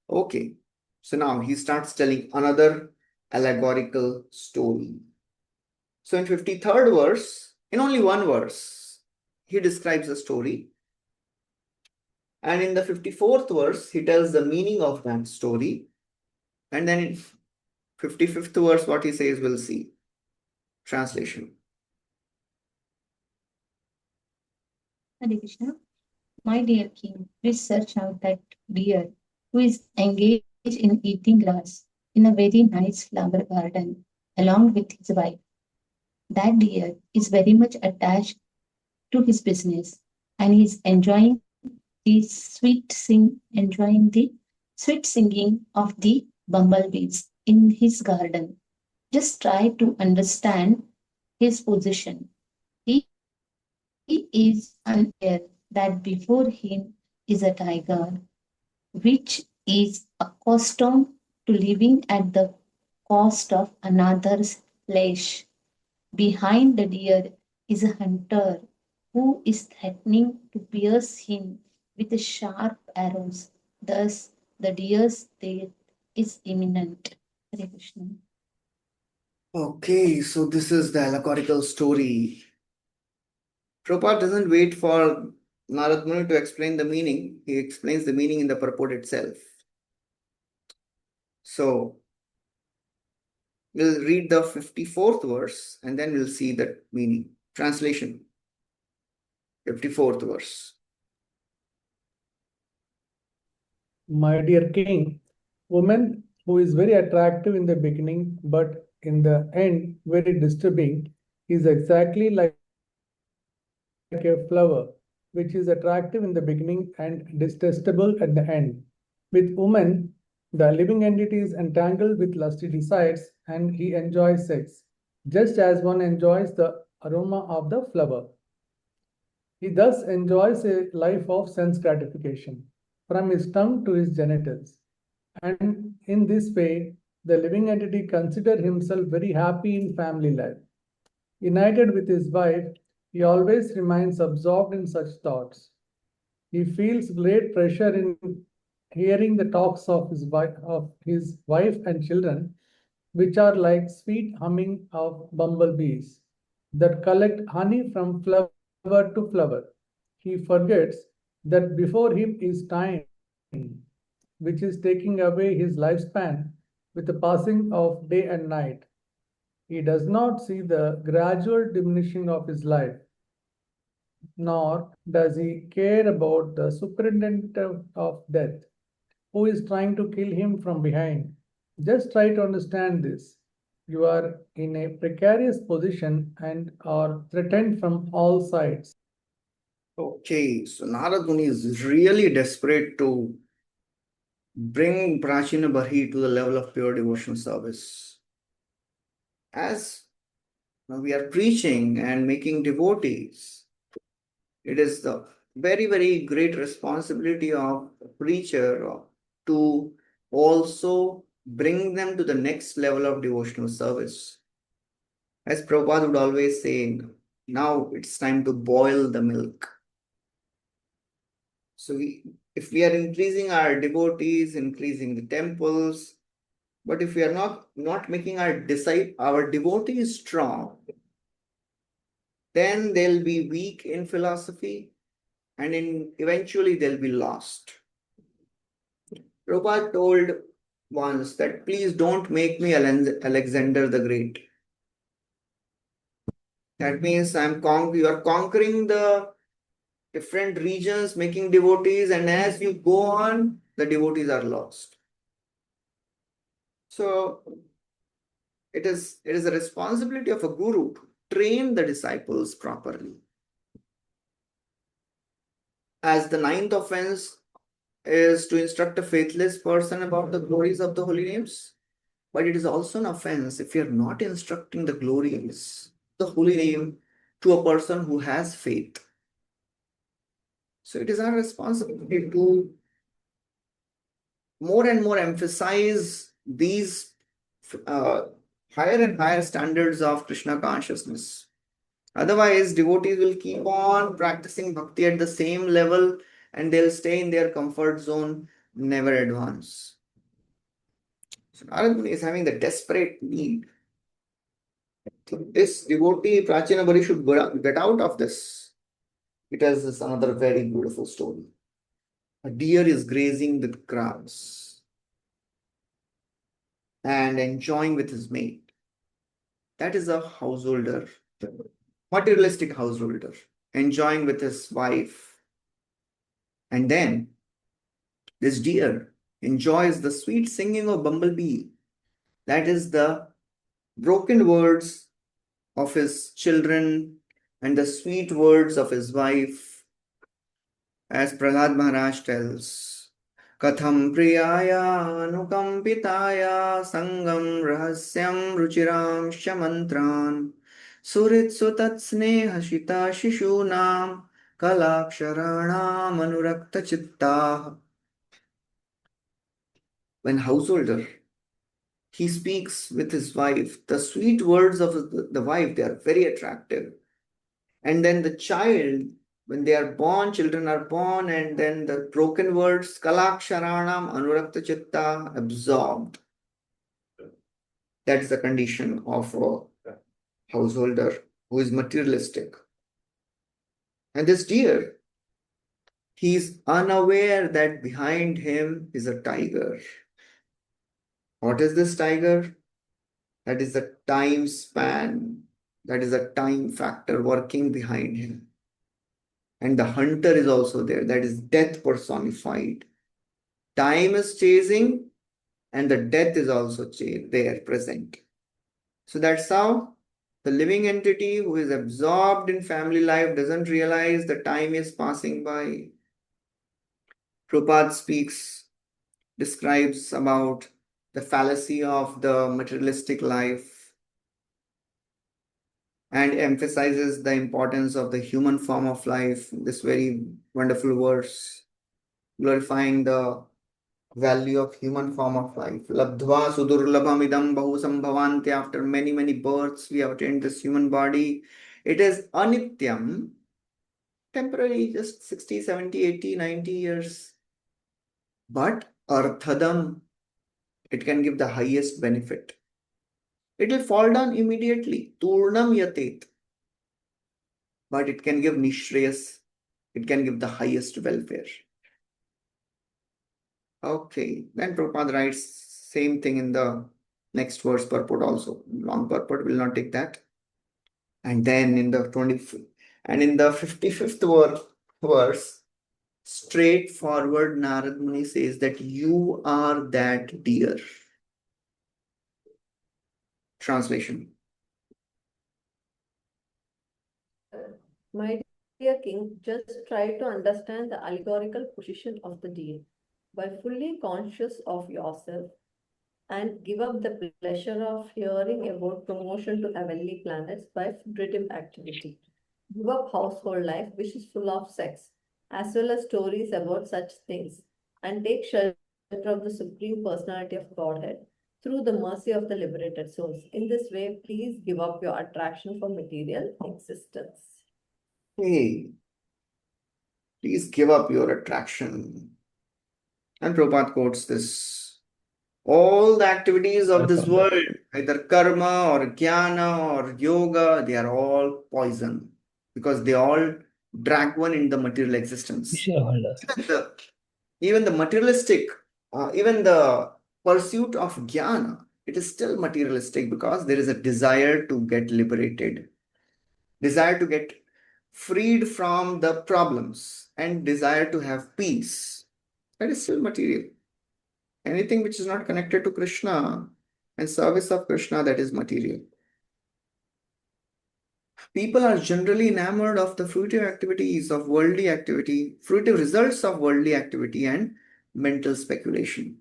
Okay, so now he starts telling another allegorical story. So in 53rd verse, in only one verse, he describes the story. And in the 54th verse, he tells the meaning of that story. And then in 55th verse, what he says, we'll see. Translation. Hare Krishna. My dear king, please search out that deer who is engaged in eating grass in a very nice flower garden along with his wife. That deer is very much attached to his business and is enjoying the sweet singing of the bumblebees in his garden. Just try to understand his position. He is unaware that before him is a tiger, which is accustomed to living at the cost of another's flesh. Behind the deer is a hunter who is threatening to pierce him with sharp arrows. Thus, the deer's death is imminent. Hare Krishna. Okay, so this is the allegorical story. Prabhupada doesn't wait for Narad Muni to explain the meaning. He explains the meaning in the purport itself. So, We'll read the 54th verse and then we'll see the meaning. Translation. 54th verse. My dear king, woman who is very attractive in the beginning, but in the end very disturbing, is exactly like a flower, which is attractive in the beginning and detestable at the end. With woman, the living entity is entangled with lusty desires and he enjoys sex, just as one enjoys the aroma of the flower. He thus enjoys a life of sense gratification, from his tongue to his genitals. And in this way, the living entity considers himself very happy in family life. United with his wife, he always remains absorbed in such thoughts. He feels great pressure in hearing the talks of his wife and children, which are like sweet humming of bumblebees that collect honey from flower to flower. He forgets that before him is time, which is taking away his lifespan with the passing of day and night. He does not see the gradual diminishing of his life, nor does he care about the superintendent of death, who is trying to kill him from behind. Just try to understand this. You are in a precarious position and are threatened from all sides. Okay, so Narad Muni is really desperate to bring Prachina Barhi to the level of pure devotional service. As we are preaching and making devotees, it is the very, very great responsibility of the preacher to also bring them to the next level of devotional service. As Prabhupada would always say, now it's time to boil the milk. So if we are increasing our devotees, increasing the temples, but if we are not making our devotees strong, then they'll be weak in philosophy and eventually they'll be lost. Prabhupada told once that please don't make me Alexander the Great. That means you are conquering the different regions, making devotees, and as you go on, the devotees are lost. So it is a responsibility of a guru to train the disciples properly. As the ninth offense is to instruct a faithless person about the glories of the holy names, but it is also an offense if you are not instructing the glories, the holy name, to a person who has faith. So it is our responsibility to more and more emphasize these higher and higher standards of Krishna consciousness. Otherwise, devotees will keep on practicing bhakti at the same level and they'll stay in their comfort zone, never advance. So Narad Muni is having the desperate need. This devotee, Prachina Bari, should get out of this. It has another very beautiful story. A deer is grazing the grass and enjoying with his mate. That is a householder, materialistic householder, enjoying with his wife. And then this deer enjoys the sweet singing of bumblebee. That is the broken words of his children and the sweet words of his wife. As Prahlad Maharaj tells, Katham priyaya anukampitaya sangam rahasyam ruchiram shamantran suritsu tat snehashita shishunam kalaksharanam anurakta chitta. When householder, he speaks with his wife, the sweet words of the wife, they are very attractive. And then the child, when they are born, children are born, and then the broken words, kalaksharanam anurakta chitta, absorbed. That is the condition of a householder who is materialistic. And this deer, he is unaware that behind him is a tiger. What is this tiger? That is the time span. That is a time factor working behind him. And the hunter is also there. That is death personified. Time is chasing, and the death is also there present. So that's how the living entity who is absorbed in family life doesn't realize the time is passing by. Prabhupada describes about the fallacy of the materialistic life and emphasizes the importance of the human form of life. This very wonderful verse glorifying the value of human form of life. Labdhva sudurlabham idam bahu sambhavanti. After many, many births, we have attained this human body. It is anityam, temporary, just 60, 70, 80, 90 years. But arthadam, it can give the highest benefit. It will fall down immediately. Turnam yatet. But it can give nishreyas. It can give the highest welfare. Okay, then Prabhupada writes same thing in the next verse purport also. Long purport will not take that. And then in the 25th and in the 55th verse, straightforward Narad Muni says that you are that deer. Translation. My dear king, just try to understand the allegorical position of the deer. By fully conscious of yourself and give up the pleasure of hearing about promotion to heavenly planets by fruitive activity. Give up household life, which is full of sex, as well as stories about such things, and take shelter of the Supreme Personality of Godhead through the mercy of the liberated souls. In this way, please give up your attraction for material existence. Hey, please give up your attraction. And Prabhupada quotes this. All the activities of this world, either karma or jnana or yoga, they are all poison because they all drag one in the material existence. Even the materialistic, even the pursuit of jnana, it is still materialistic because there is a desire to get liberated, desire to get freed from the problems, and desire to have peace. That is still material. Anything which is not connected to Krishna and service of Krishna, that is material. People are generally enamored of the fruitive activities of worldly activity, fruitive results of worldly activity and mental speculation.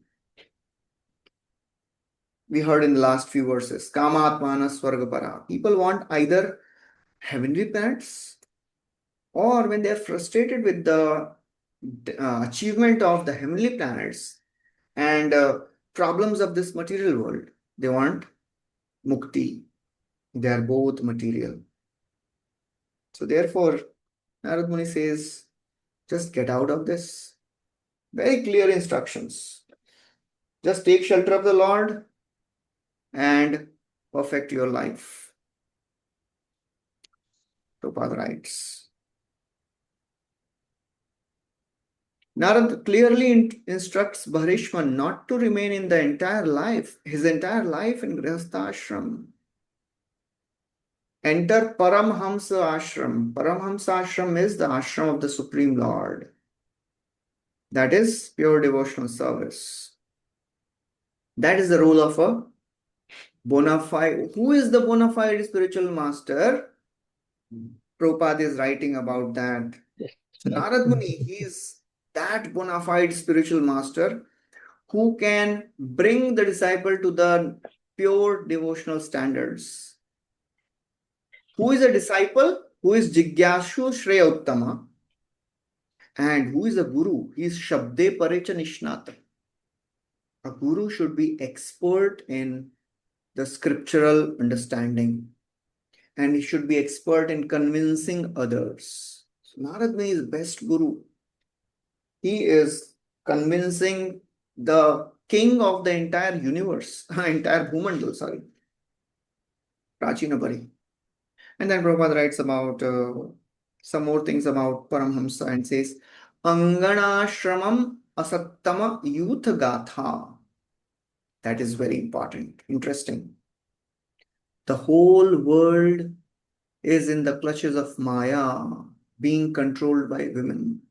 We heard in the last few verses, Kamatmana Swargapara. People want either heavenly planets or when they are frustrated with the achievement of the heavenly planets and problems of this material world, they want mukti. They are both material. So therefore, Narad Muni says, just get out of this. Very clear instructions. Just take shelter of the Lord and perfect your life. Prabhupada writes. Narad clearly instructs Bharishman not to remain in the entire life, his entire life in Grihastha Enter Paramhamsa Ashram. Paramhamsa Ashram is the ashram of the Supreme Lord. That is pure devotional service. That is the role of a bona fide. Who is the bona fide spiritual master? Prabhupada is writing about that. So Narad Muni, he is that bona fide spiritual master who can bring the disciple to the pure devotional standards. Who is a disciple? Who is Jigyashu Shreya Uttama? And who is a guru? He is Shabde Parecha Nishnata. A guru should be expert in the scriptural understanding and he should be expert in convincing others. So Narad Muni is best guru. He is convincing the king of the entire universe, entire Bhumandal, sorry, Prachinabari. And then Prabhupada writes about some more things about Paramhamsa and says, Anganashramam Asattama Youth Gatha. That is very important, interesting. The whole world is in the clutches of Maya, being controlled by women.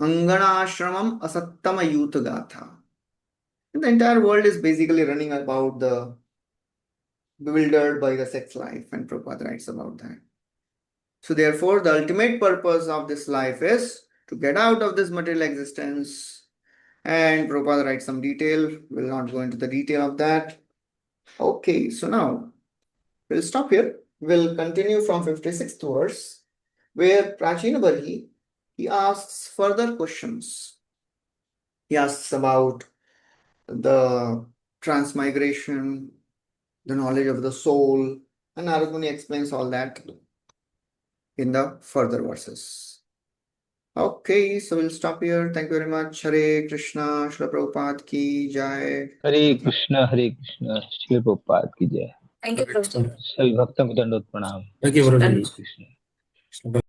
Angana asattama youth gatha. The entire world is basically running about the bewildered by the sex life, and Prabhupada writes about that. So therefore, the ultimate purpose of this life is to get out of this material existence. And Prabhupada writes some detail. We'll not go into the detail of that. Okay, so now we'll stop here. We'll continue from 56th verse, where Prachina Barhi, he asks further questions. He asks about the transmigration, the knowledge of the soul, and Narad Muni explains all that in the further verses. Okay, so we'll stop here. Thank you very much. Hare Krishna, Srila Prabhupada ki jai. हरे कृष्ण श्री प्रभुपाद की जय। Thank you, Prabhuji. सभी भक्तों को दंडवत प्रणाम। Thank you, Hare Vaibhav. Krishna.